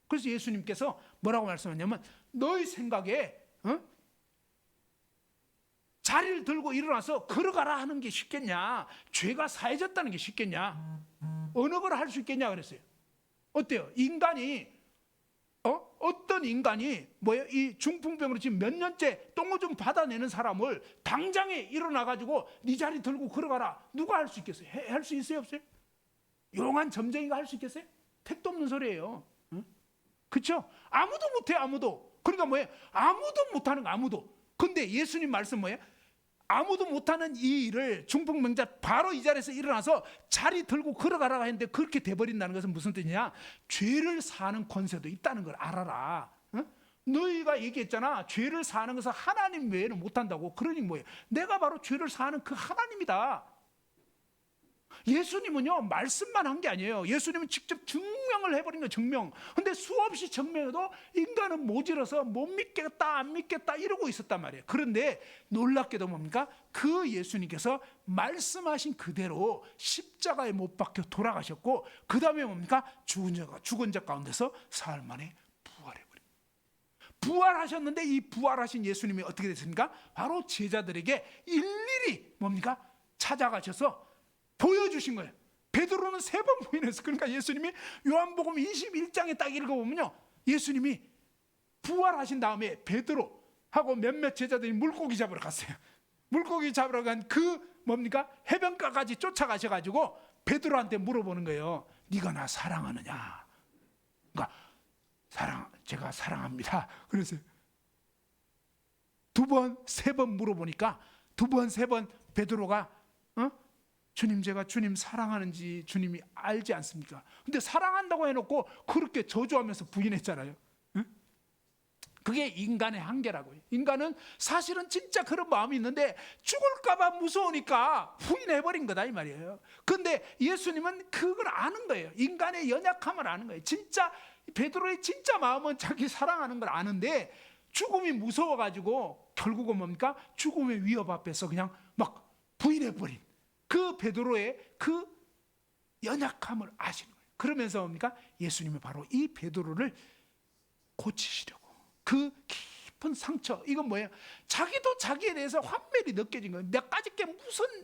그래서 예수님께서 뭐라고 말씀하냐면 너희 생각에 자리를 들고 일어나서 걸어가라 하는 게 쉽겠냐? 죄가 사해졌다는 게 쉽겠냐? 어느 걸 할 수 있겠냐 그랬어요. 어때요? 인간이 어떤 인간이 뭐예요? 이 중풍병으로 지금 몇 년째 똥을 좀 받아내는 사람을 당장에 일어나 가지고 네 자리 들고 걸어가라. 누가 할 수 있겠어요? 할 수 있어요, 없어요? 용한 점쟁이가 할 수 있겠어요? 택도 없는 소리예요. 그렇죠? 아무도 못해, 아무도. 그러니까 뭐예요? 아무도 못하는 거, 아무도. 근데 예수님 말씀 뭐예요? 아무도 못하는 이 일을 중풍병자 바로 이 자리에서 일어나서 자리 들고 걸어가라고 했는데 그렇게 돼버린다는 것은 무슨 뜻이냐? 죄를 사는 권세도 있다는 걸 알아라. 너희가 얘기했잖아. 죄를 사는 것은 하나님 외에는 못한다고. 그러니 뭐예요? 내가 바로 죄를 사는 그 하나님이다. 예수님은요 말씀만 한 게 아니에요. 예수님은 직접 증명을 해버린 거예요. 증명. 근데 수없이 증명해도 인간은 모질어서 못 믿겠다 안 믿겠다 이러고 있었단 말이에요. 그런데 놀랍게도 뭡니까? 그 예수님께서 말씀하신 그대로 십자가에 못 박혀 돌아가셨고 그 다음에 뭡니까? 죽은 자 가운데서 사흘 만에 부활해버린. 부활하셨는데 이 부활하신 예수님이 어떻게 됐습니까? 바로 제자들에게 일일이 뭡니까? 찾아가셔서 보여주신 거예요. 베드로는 3번 부인했어. 그러니까 예수님이 요한복음 21장에 딱 읽어보면요, 예수님이 부활하신 다음에 베드로하고 몇몇 제자들이 물고기 잡으러 갔어요. 물고기 잡으러 간 그 뭡니까? 해변가까지 쫓아가셔가지고 베드로한테 물어보는 거예요. 네가 나 사랑하느냐? 그러니까 제가 사랑합니다. 그래서 2번, 3번 물어보니까 2번, 3번 베드로가 주님 제가 주님 사랑하는지 주님이 알지 않습니까? 근데 사랑한다고 해놓고 그렇게 저주하면서 부인했잖아요. 그게 인간의 한계라고요. 인간은 사실은 진짜 그런 마음이 있는데 죽을까 봐 무서우니까 부인해버린 거다 이 말이에요. 근데 예수님은 그걸 아는 거예요. 인간의 연약함을 아는 거예요. 진짜 베드로의 진짜 마음은 자기 사랑하는 걸 아는데 죽음이 무서워가지고 결국은 뭡니까? 죽음의 위협 앞에서 그냥 막 부인해버린 그 베드로의 그 연약함을 아시는 거예요. 그러면서 뭡니까? 예수님이 바로 이 베드로를 고치시려고 그 깊은 상처, 이건 뭐예요? 자기도 자기에 대해서 환멸이 느껴진 거예요.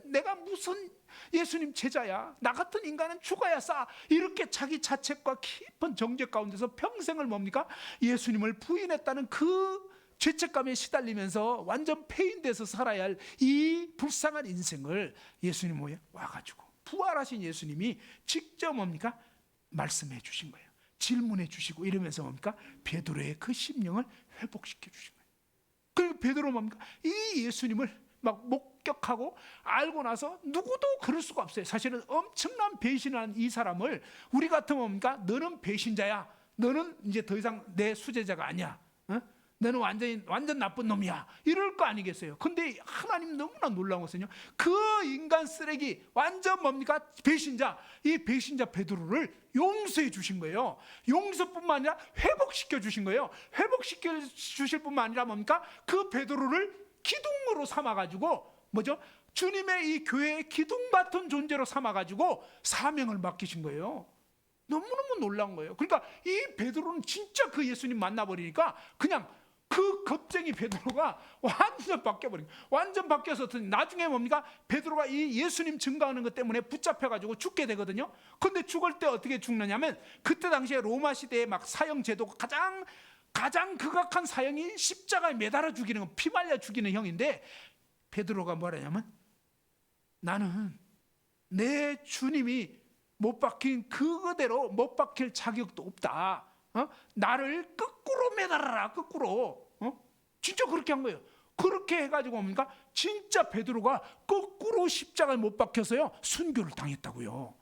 내가 무슨 예수님 제자야, 나 같은 인간은 죽어야 싸, 이렇게 자기 자책과 깊은 정죄 가운데서 평생을 뭡니까? 예수님을 부인했다는 그 죄책감에 시달리면서 완전 폐인돼서 살아야 할 이 불쌍한 인생을 예수님 뭐예요? 와가지고 부활하신 예수님이 직접 뭡니까? 말씀해 주신 거예요. 질문해 주시고 이러면서 뭡니까? 베드로의 그 심령을 회복시켜 주신 거예요. 그리고 베드로 뭡니까? 이 예수님을 막 목격하고 알고 나서 누구도 그럴 수가 없어요. 사실은 엄청난 배신한 이 사람을 우리 같으면 뭡니까? 너는 배신자야. 너는 이제 더 이상 내 수제자가 아니야. 너는 완전 나쁜 놈이야. 이럴 거 아니겠어요. 근데 하나님 너무나 놀라운 것은요, 그 인간 쓰레기 완전 뭡니까? 배신자, 이 배신자 베드로를 용서해 주신 거예요. 용서뿐만 아니라 회복시켜 주신 거예요. 회복시켜 주실 뿐만 아니라 뭡니까? 그 베드로를 기둥으로 삼아가지고 뭐죠? 주님의 이 교회의 기둥 같은 존재로 삼아가지고 사명을 맡기신 거예요. 너무너무 놀라운 거예요. 그러니까 이 베드로는 진짜 그 예수님 만나버리니까 그냥 그 겁쟁이 베드로가 완전 바뀌어버린 거예요. 완전 바뀌어서 나중에 뭡니까? 베드로가 이 예수님 증거하는 것 때문에 붙잡혀가지고 죽게 되거든요. 근데 죽을 때 어떻게 죽느냐면, 그때 당시에 로마 시대의 막 사형 제도가 가장 극악한 사형이 십자가에 매달아 죽이는 거, 피 말려 죽이는 형인데, 베드로가 뭐라냐면, 나는 내 주님이 못 박힌 그대로 못 박힐 자격도 없다. 나를 거꾸로 매달아라, 거꾸로. 진짜 그렇게 한 거예요. 그렇게 해가지고 뭡니까? 진짜 베드로가 거꾸로 십자가에 못 박혀서요 순교를 당했다고요.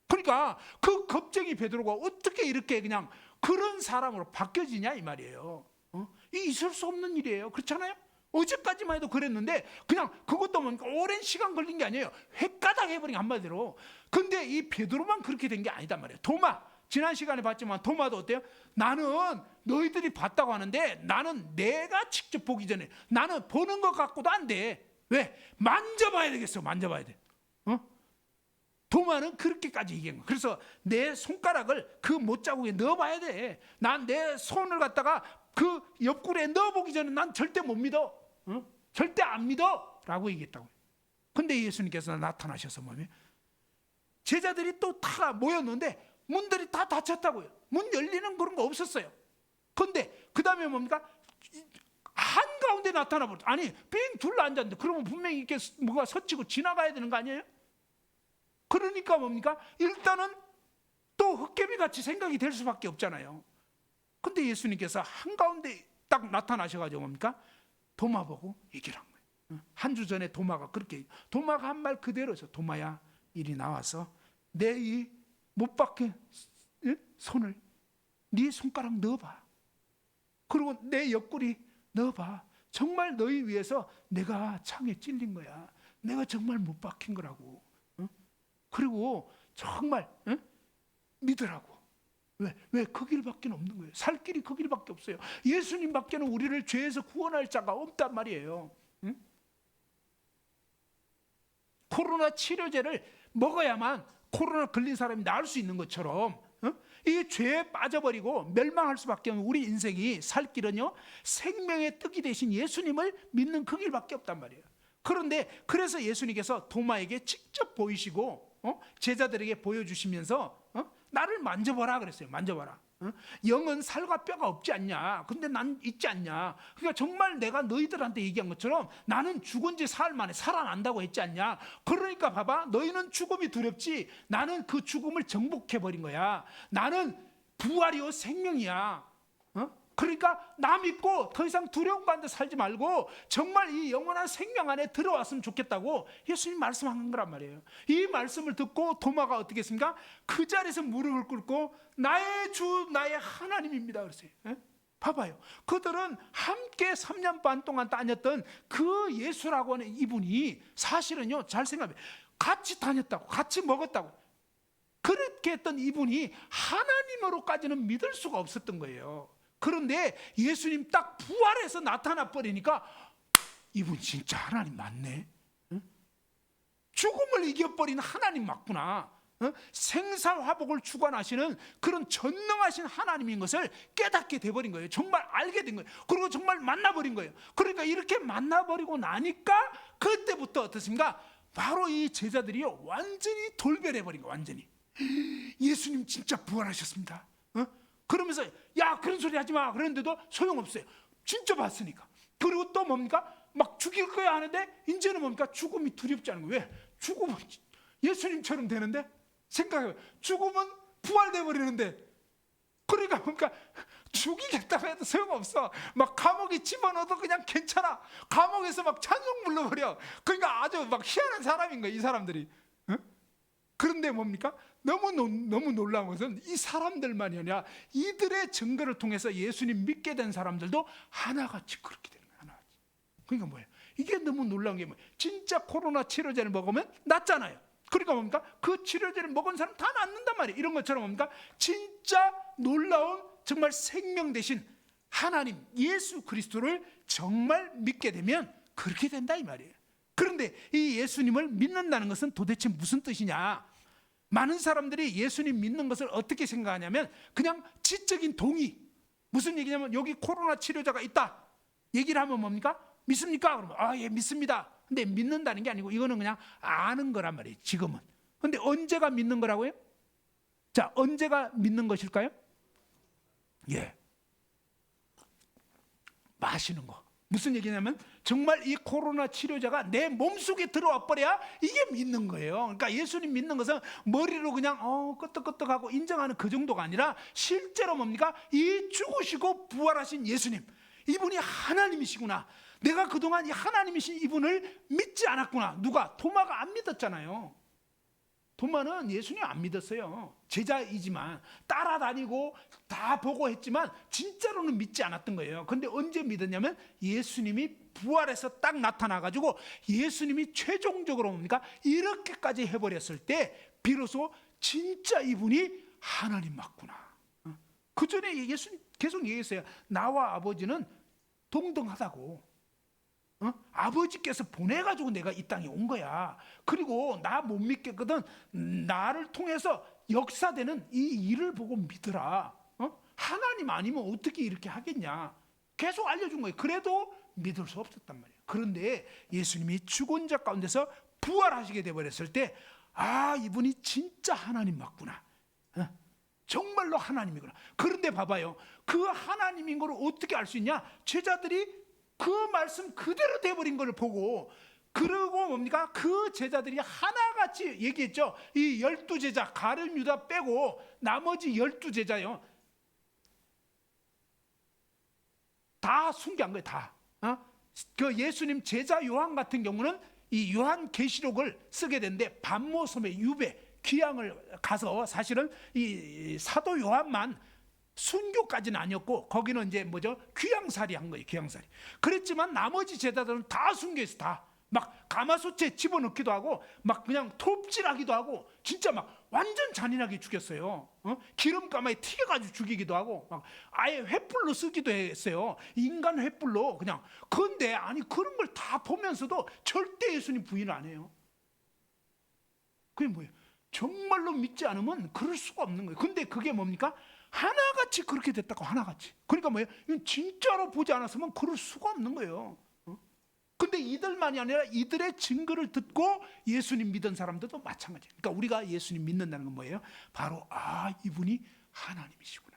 그러니까 그 겁쟁이 베드로가 어떻게 이렇게 그냥 그런 사람으로 바뀌어지냐 이 말이에요. 이 있을 수 없는 일이에요. 그렇잖아요? 어제까지만 해도 그랬는데 그냥 그것도 뭡니까? 오랜 시간 걸린 게 아니에요. 횟가닥 해버린 한마디로. 근데 이 베드로만 그렇게 된 게 아니단 말이에요. 도마, 지난 시간에 봤지만 도마도 어때요? 나는 너희들이 봤다고 하는데 나는 내가 직접 보기 전에, 나는 보는 것 갖고도 안 돼. 왜? 만져봐야 되겠어. 만져봐야 돼. 도마는 그렇게까지 얘기한 거야. 그래서 내 손가락을 그 못자국에 넣어봐야 돼. 난 내 손을 갖다가 그 옆구리에 넣어보기 전에 난 절대 못 믿어. 절대 안 믿어. 라고 얘기했다고. 근데 예수님께서 나타나셔서 뭐냐? 제자들이 또 다 모였는데 문들이 다 닫혔다고요. 문 열리는 그런 거 없었어요. 근데 그 다음에 뭡니까? 한가운데 나타나 버렸어. 아니 빙 둘러앉았는데 그러면 분명히 이렇게 뭐가 서치고 지나가야 되는 거 아니에요? 그러니까 뭡니까? 일단은 또 헛개비 같이 생각이 될 수밖에 없잖아요. 근데 예수님께서 한가운데 딱 나타나셔가지고 뭡니까? 도마 보고 얘기를 한 거예요. 한 주 전에 도마가 한 말 그대로 해서, 도마야 이리 나와서 내 이 못 박힌 손을 네 손가락 넣어봐. 그리고 내 옆구리 넣어봐. 정말 너희 위해서 내가 창에 찔린 거야. 내가 정말 못 박힌 거라고. 그리고 정말 믿으라고. 왜? 그 길밖에 없는 거예요. 살 길이 그 길밖에 없어요. 예수님밖에는 우리를 죄에서 구원할 자가 없단 말이에요. 코로나 치료제를 먹어야만 코로나 걸린 사람이 나을 수 있는 것처럼 이 죄에 빠져버리고 멸망할 수밖에 없는 우리 인생이 살 길은요, 생명의 떡이 되신 예수님을 믿는 그 길밖에 없단 말이에요. 그런데 그래서 예수님께서 도마에게 직접 보이시고 제자들에게 보여주시면서 나를 만져봐라 그랬어요. 만져봐라. 영은 살과 뼈가 없지 않냐? 근데 난 있지 않냐? 그러니까 정말 내가 너희들한테 얘기한 것처럼 나는 죽은 지 사흘 만에 살아난다고 했지 않냐? 그러니까 봐봐, 너희는 죽음이 두렵지 나는 그 죽음을 정복해버린 거야. 나는 부활이요 생명이야. 그러니까 나 믿고 더 이상 두려움 가운데 살지 말고 정말 이 영원한 생명 안에 들어왔으면 좋겠다고 예수님 말씀한 거란 말이에요. 이 말씀을 듣고 도마가 어떻게 했습니까? 그 자리에서 무릎을 꿇고 나의 주 나의 하나님입니다 그랬어요. 봐봐요. 그들은 함께 3년 반 동안 다녔던 그 예수라고 하는 이분이 사실은요, 잘 생각해, 같이 다녔다고, 같이 먹었다고, 그렇게 했던 이분이 하나님으로까지는 믿을 수가 없었던 거예요. 그런데 예수님 딱 부활해서 나타나 버리니까 이분 진짜 하나님 맞네. 응? 죽음을 이겨버린 하나님 맞구나. 생사화복을 주관하시는 그런 전능하신 하나님인 것을 깨닫게 돼버린 거예요. 정말 알게 된 거예요. 그리고 정말 만나버린 거예요. 그러니까 이렇게 만나버리고 나니까 그때부터 어떻습니까? 바로 이 제자들이요, 완전히 돌변해버린 거예요. 완전히. 예수님 진짜 부활하셨습니다. 그러면서 야, 그런 소리 하지 마. 그런데도 소용없어요. 진짜 봤으니까. 그리고 또 뭡니까? 막 죽일 거야 하는데 이제는 뭡니까? 죽음이 두렵지 않은 거예요. 왜? 죽음은 예수님처럼 되는데, 생각해요. 죽음은 부활돼 버리는데, 그러니까 뭔가 죽이겠다고 해도 소용없어. 막 감옥에 집어넣어도 그냥 괜찮아. 감옥에서 막 찬송 불러버려. 그러니까 아주 막 희한한 사람인 거예요, 이 사람들이. 그런데 뭡니까? 너무 놀라운 것은 이 사람들만이 아니라 이들의 증거를 통해서 예수님 믿게 된 사람들도 하나같이 그렇게 되는 거예요. 하나같이. 그러니까 뭐예요? 이게 너무 놀라운 게 뭐예요? 진짜 코로나 치료제를 먹으면 낫잖아요. 그러니까 뭡니까? 그 치료제를 먹은 사람 다 낫는단 말이에요. 이런 것처럼 뭡니까? 진짜 놀라운, 정말 생명 대신 하나님 예수 그리스도를 정말 믿게 되면 그렇게 된다 이 말이에요. 그런데 이 예수님을 믿는다는 것은 도대체 무슨 뜻이냐? 많은 사람들이 예수님 믿는 것을 어떻게 생각하냐면 그냥 지적인 동의. 무슨 얘기냐면 여기 코로나 치료제가 있다 얘기를 하면 뭡니까? 믿습니까? 그러면 예, 믿습니다. 근데 믿는다는 게 아니고 이거는 그냥 아는 거란 말이에요, 지금은. 근데 언제가 믿는 거라고요? 자, 언제가 믿는 것일까요? 예, 마시는 거. 무슨 얘기냐면 정말 이 코로나 치료제가 내 몸속에 들어와 버려야 이게 믿는 거예요. 그러니까 예수님 믿는 것은 머리로 그냥 끄떡끄떡하고 인정하는 그 정도가 아니라 실제로 뭡니까? 이 죽으시고 부활하신 예수님, 이분이 하나님이시구나. 내가 그동안 이 하나님이신 이분을 믿지 않았구나. 누가? 도마가 안 믿었잖아요. 도마는 예수님 안 믿었어요. 제자이지만 따라다니고 다 보고 했지만 진짜로는 믿지 않았던 거예요. 근데 언제 믿었냐면 예수님이 부활해서 딱 나타나가지고 예수님이 최종적으로 뭡니까? 이렇게까지 해버렸을 때 비로소 진짜 이분이 하나님 맞구나. 그 전에 예수님 계속 얘기했어요. 나와 아버지는 동등하다고. 아버지께서 보내가지고 내가 이 땅에 온 거야. 그리고 나 못 믿겠거든. 나를 통해서 역사되는 이 일을 보고 믿으라. 하나님 아니면 어떻게 이렇게 하겠냐. 계속 알려준 거예요. 그래도 믿을 수 없었단 말이에요. 그런데 예수님이 죽은 자 가운데서 부활하시게 되어버렸을 때 이분이 진짜 하나님 맞구나. 정말로 하나님이구나. 그런데 봐봐요. 그 하나님인 걸 어떻게 알 수 있냐. 제자들이 그 말씀 그대로 돼버린 걸 보고, 그리고 뭡니까? 그 제자들이 하나같이 얘기했죠. 이 12제자 가룟 유다 빼고 나머지 12제자요 다 순교한 거예요. 다. 그 예수님 제자 요한 같은 경우는 이 요한 계시록을 쓰게 됐는데 반모섬의 유배 귀향을 가서, 사실은 이 사도 요한만 순교까지는 아니었고 거기는 이제 귀향살이 한 거예요. 귀향살이. 그랬지만 나머지 제자들은 다 순교했어. 다. 막 가마솥에 집어넣기도 하고 막 그냥 톱질하기도 하고 진짜 막 완전 잔인하게 죽였어요. 기름가마에 튀겨가지고 죽이기도 하고 막 아예 횃불로 쓰기도 했어요. 인간 횃불로 그냥. 그런데 아니 그런 걸 다 보면서도 절대 예수님 부인 안 해요. 그게 뭐예요? 정말로 믿지 않으면 그럴 수가 없는 거예요. 근데 그게 뭡니까? 하나같이 그렇게 됐다고. 하나같이. 그러니까 뭐예요? 진짜로 보지 않았으면 그럴 수가 없는 거예요. 근데 이들만이 아니라 이들의 증거를 듣고 예수님 믿은 사람들도 마찬가지예요. 그러니까 우리가 예수님 믿는다는 건 뭐예요? 바로 이분이 하나님이시구나.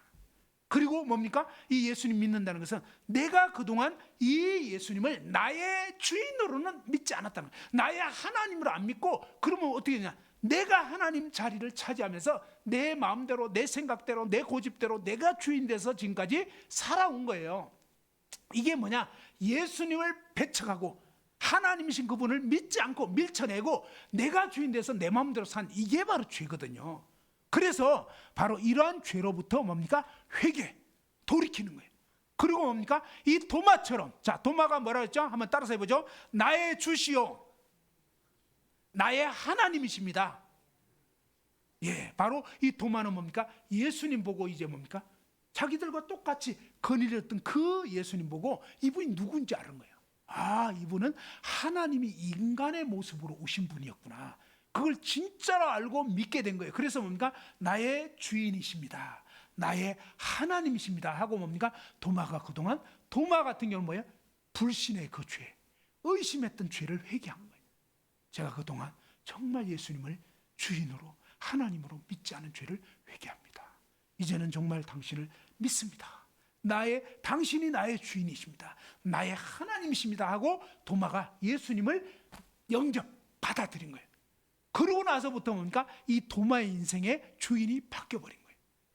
그리고 뭡니까? 이 예수님 믿는다는 것은 내가 그동안 이 예수님을 나의 주인으로는 믿지 않았다는 거예요. 나의 하나님으로 안 믿고, 그러면 어떻게 되냐? 내가 하나님 자리를 차지하면서 내 마음대로, 내 생각대로, 내 고집대로 내가 주인 돼서 지금까지 살아온 거예요. 이게 뭐냐? 예수님을 배척하고 하나님이신 그분을 믿지 않고 밀쳐내고 내가 주인 돼서 내 마음대로 산, 이게 바로 죄거든요. 그래서 바로 이러한 죄로부터 뭡니까? 회개, 돌이키는 거예요. 그리고 뭡니까? 이 도마처럼, 자, 도마가 뭐라 했죠? 한번 따라서 해보죠. 나의 주시오, 나의 하나님이십니다. 예, 바로 이 도마는 뭡니까? 예수님 보고 이제 뭡니까? 자기들과 똑같이 거느렸던 그 예수님 보고 이분이 누군지 아는 거예요. 아, 이분은 하나님이 인간의 모습으로 오신 분이었구나. 그걸 진짜로 알고 믿게 된 거예요. 그래서 뭡니까? 나의 주인이십니다, 나의 하나님이십니다 하고 뭡니까? 도마가 그동안, 도마 같은 경우는 뭐예요? 불신의 그 죄, 의심했던 죄를 회개한 거예요. 제가 그동안 정말 예수님을 주인으로, 하나님으로 믿지 않은 죄를 회개합니다. 이제는 정말 당신을 믿습니다. 당신이 나의 주인이십니다, 나의 하나님이십니다 하고 도마가 예수님을 영접, 받아들인 거예요. 그러고 나서부터 뭡니까? 이 도마의 인생의 주인이 바뀌어버린 거예요.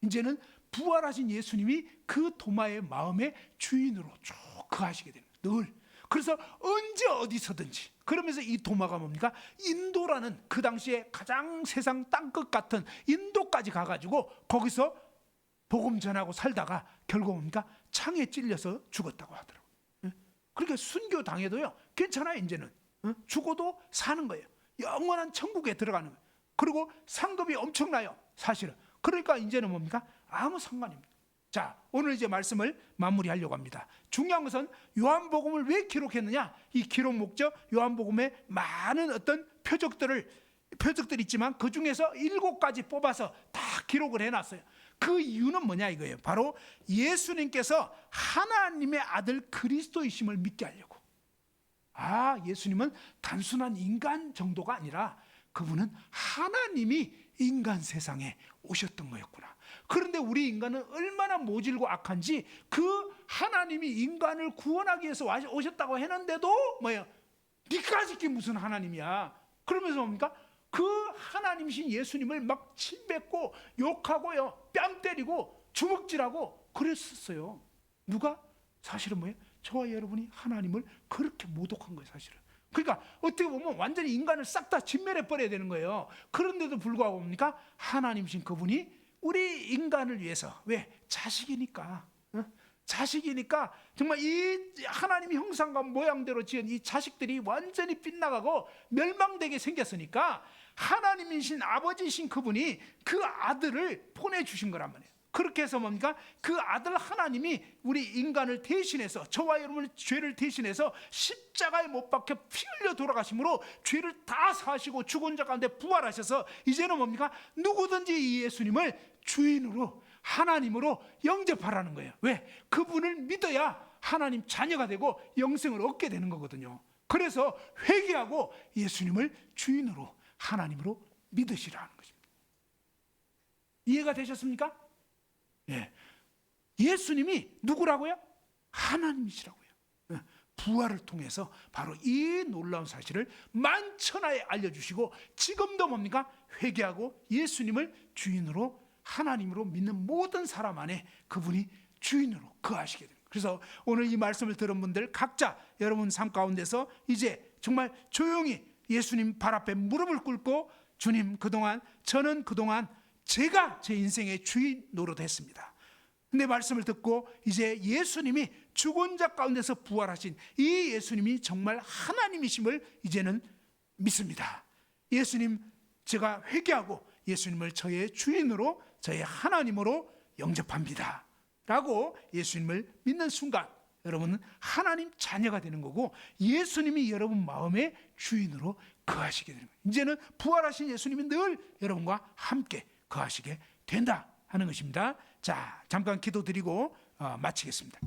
이제는 부활하신 예수님이 그 도마의 마음의 주인으로 쭉 거하시게 됩니다. 늘. 그래서 언제 어디서든지, 그러면서 이 도마가 뭡니까? 인도라는 그 당시에 가장 세상 땅끝 같은 인도까지 가가지고 거기서 복음 전하고 살다가 결국 뭡니까? 창에 찔려서 죽었다고 하더라고요. 그러니까 순교 당해도요 괜찮아요. 이제는 죽어도 사는 거예요. 영원한 천국에 들어가는 거예요. 그리고 상급이 엄청나요, 사실은. 그러니까 이제는 뭡니까? 아무 상관입니다. 자, 오늘 이제 말씀을 마무리하려고 합니다. 중요한 것은 요한복음을 왜 기록했느냐? 이 기록 목적, 요한복음에 많은 어떤 표적들이 있지만 그 중에서 7가지 뽑아서 다 기록을 해놨어요. 그 이유는 뭐냐 이거예요. 바로 예수님께서 하나님의 아들 그리스도이심을 믿게 하려고. 아, 예수님은 단순한 인간 정도가 아니라 그분은 하나님이 인간 세상에 오셨던 거였구나. 그런데 우리 인간은 얼마나 모질고 악한지 그 하나님이 인간을 구원하기 위해서 오셨다고 했는데도 뭐예요? 니까 지키 무슨 하나님이야. 그러면서 뭡니까? 그 하나님이신 예수님을 막 침뱉고 욕하고요, 뺨 때리고 주먹질하고 그랬었어요. 누가? 사실은 뭐예요? 저와 여러분이 하나님을 그렇게 모독한 거예요, 사실은. 그러니까 어떻게 보면 완전히 인간을 싹 다 진멸해 버려야 되는 거예요. 그런데도 불구하고 뭡니까? 하나님이신 그분이 우리 인간을 위해서, 왜? 자식이니까, 자식이니까 정말 이 하나님의 형상과 모양대로 지은 이 자식들이 완전히 빗나가고 멸망되게 생겼으니까 하나님이신 아버지이신 그분이 그 아들을 보내주신 거란 말이에요. 그렇게 해서 뭡니까? 그 아들 하나님이 우리 인간을 대신해서, 저와 여러분의 죄를 대신해서 십자가에 못 박혀 피 흘려 돌아가심으로 죄를 다 사시고 죽은 자 가운데 부활하셔서 이제는 뭡니까? 누구든지 이 예수님을 주인으로, 하나님으로 영접하라는 거예요. 왜? 그분을 믿어야 하나님 자녀가 되고 영생을 얻게 되는 거거든요. 그래서 회개하고 예수님을 주인으로, 하나님으로 믿으시라는 것입니다. 이해가 되셨습니까? 예. 예수님이 누구라고요? 하나님이시라고요. 예. 부활을 통해서 바로 이 놀라운 사실을 만천하에 알려주시고 지금도 뭡니까? 회개하고 예수님을 주인으로, 하나님으로 믿는 모든 사람 안에 그분이 주인으로 거하시게 됩니다. 그래서 오늘 이 말씀을 들은 분들 각자 여러분 삶 가운데서 이제 정말 조용히 예수님 발 앞에 무릎을 꿇고, 주님, 저는 그동안 제가 제 인생의 주인 노릇했습니다. 근데 말씀을 듣고 이제 예수님이 죽은 자 가운데서 부활하신 이 예수님이 정말 하나님이심을 이제는 믿습니다. 예수님, 제가 회개하고 예수님을 저의 주인으로, 저의 하나님으로 영접합니다 라고 예수님을 믿는 순간 여러분은 하나님 자녀가 되는 거고 예수님이 여러분 마음의 주인으로 거하시게 되는 거예요. 이제는 부활하신 예수님이 늘 여러분과 함께 거하시게 된다 하는 것입니다. 자, 잠깐 기도드리고 마치겠습니다.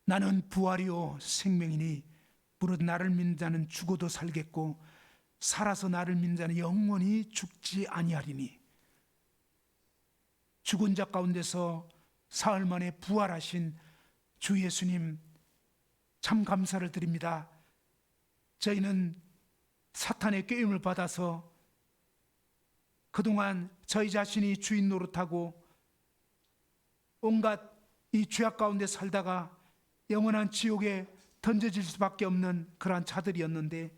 나는 부활이요 생명이니 무릇 나를 믿는 자는 죽어도 살겠고 살아서 나를 믿는 자는 영원히 죽지 아니하리니. 죽은 자 가운데서 사흘 만에 부활하신 주 예수님 참 감사를 드립니다. 저희는 사탄의 꾀임을 받아서 그동안 저희 자신이 주인 노릇하고 온갖 이 죄악 가운데 살다가 영원한 지옥에 던져질 수밖에 없는 그러한 자들이었는데,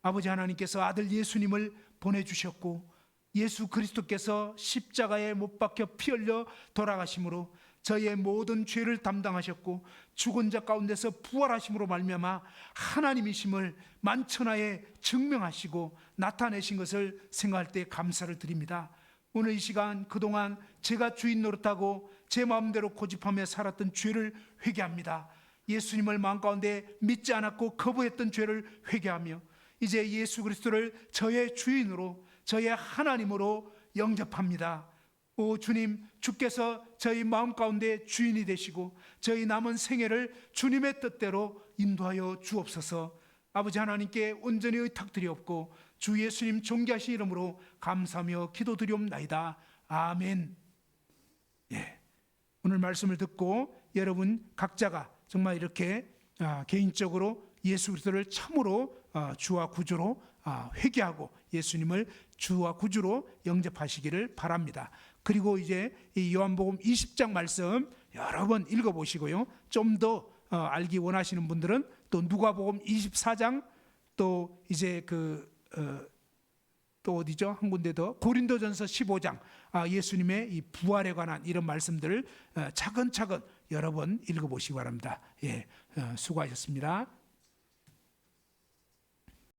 아버지 하나님께서 아들 예수님을 보내주셨고 예수 그리스도께서 십자가에 못 박혀 피 흘려 돌아가심으로 저의 모든 죄를 담당하셨고 죽은 자 가운데서 부활하심으로 말미암아 하나님이심을 만천하에 증명하시고 나타내신 것을 생각할 때 감사를 드립니다. 오늘 이 시간 그동안 제가 주인 노릇하고 제 마음대로 고집하며 살았던 죄를 회개합니다. 예수님을 마음 가운데 믿지 않았고 거부했던 죄를 회개하며 이제 예수 그리스도를 저의 주인으로 저의 하나님으로 영접합니다. 오 주님, 주께서 저희 마음 가운데 주인이 되시고 저희 남은 생애를 주님의 뜻대로 인도하여 주옵소서. 아버지 하나님께 온전히 의탁드리옵고 주 예수님 존귀하신 이름으로 감사하며 기도드리옵나이다. 아멘. 예. 오늘 말씀을 듣고 여러분 각자가 정말 이렇게 개인적으로 예수 그리스도를 참으로 주와 구주로 회개하고 예수님을 주와 구주로 영접하시기를 바랍니다. 그리고 이제 이 요한복음 20장 말씀 여러 번 읽어보시고요. 좀 더 알기 원하시는 분들은 또 누가복음 24장 또 이제 또 어디죠? 한 군데 더 고린도전서 15장 예수님의 이 부활에 관한 이런 말씀들을 차근차근 여러 번 읽어보시기 바랍니다. 예, 수고하셨습니다.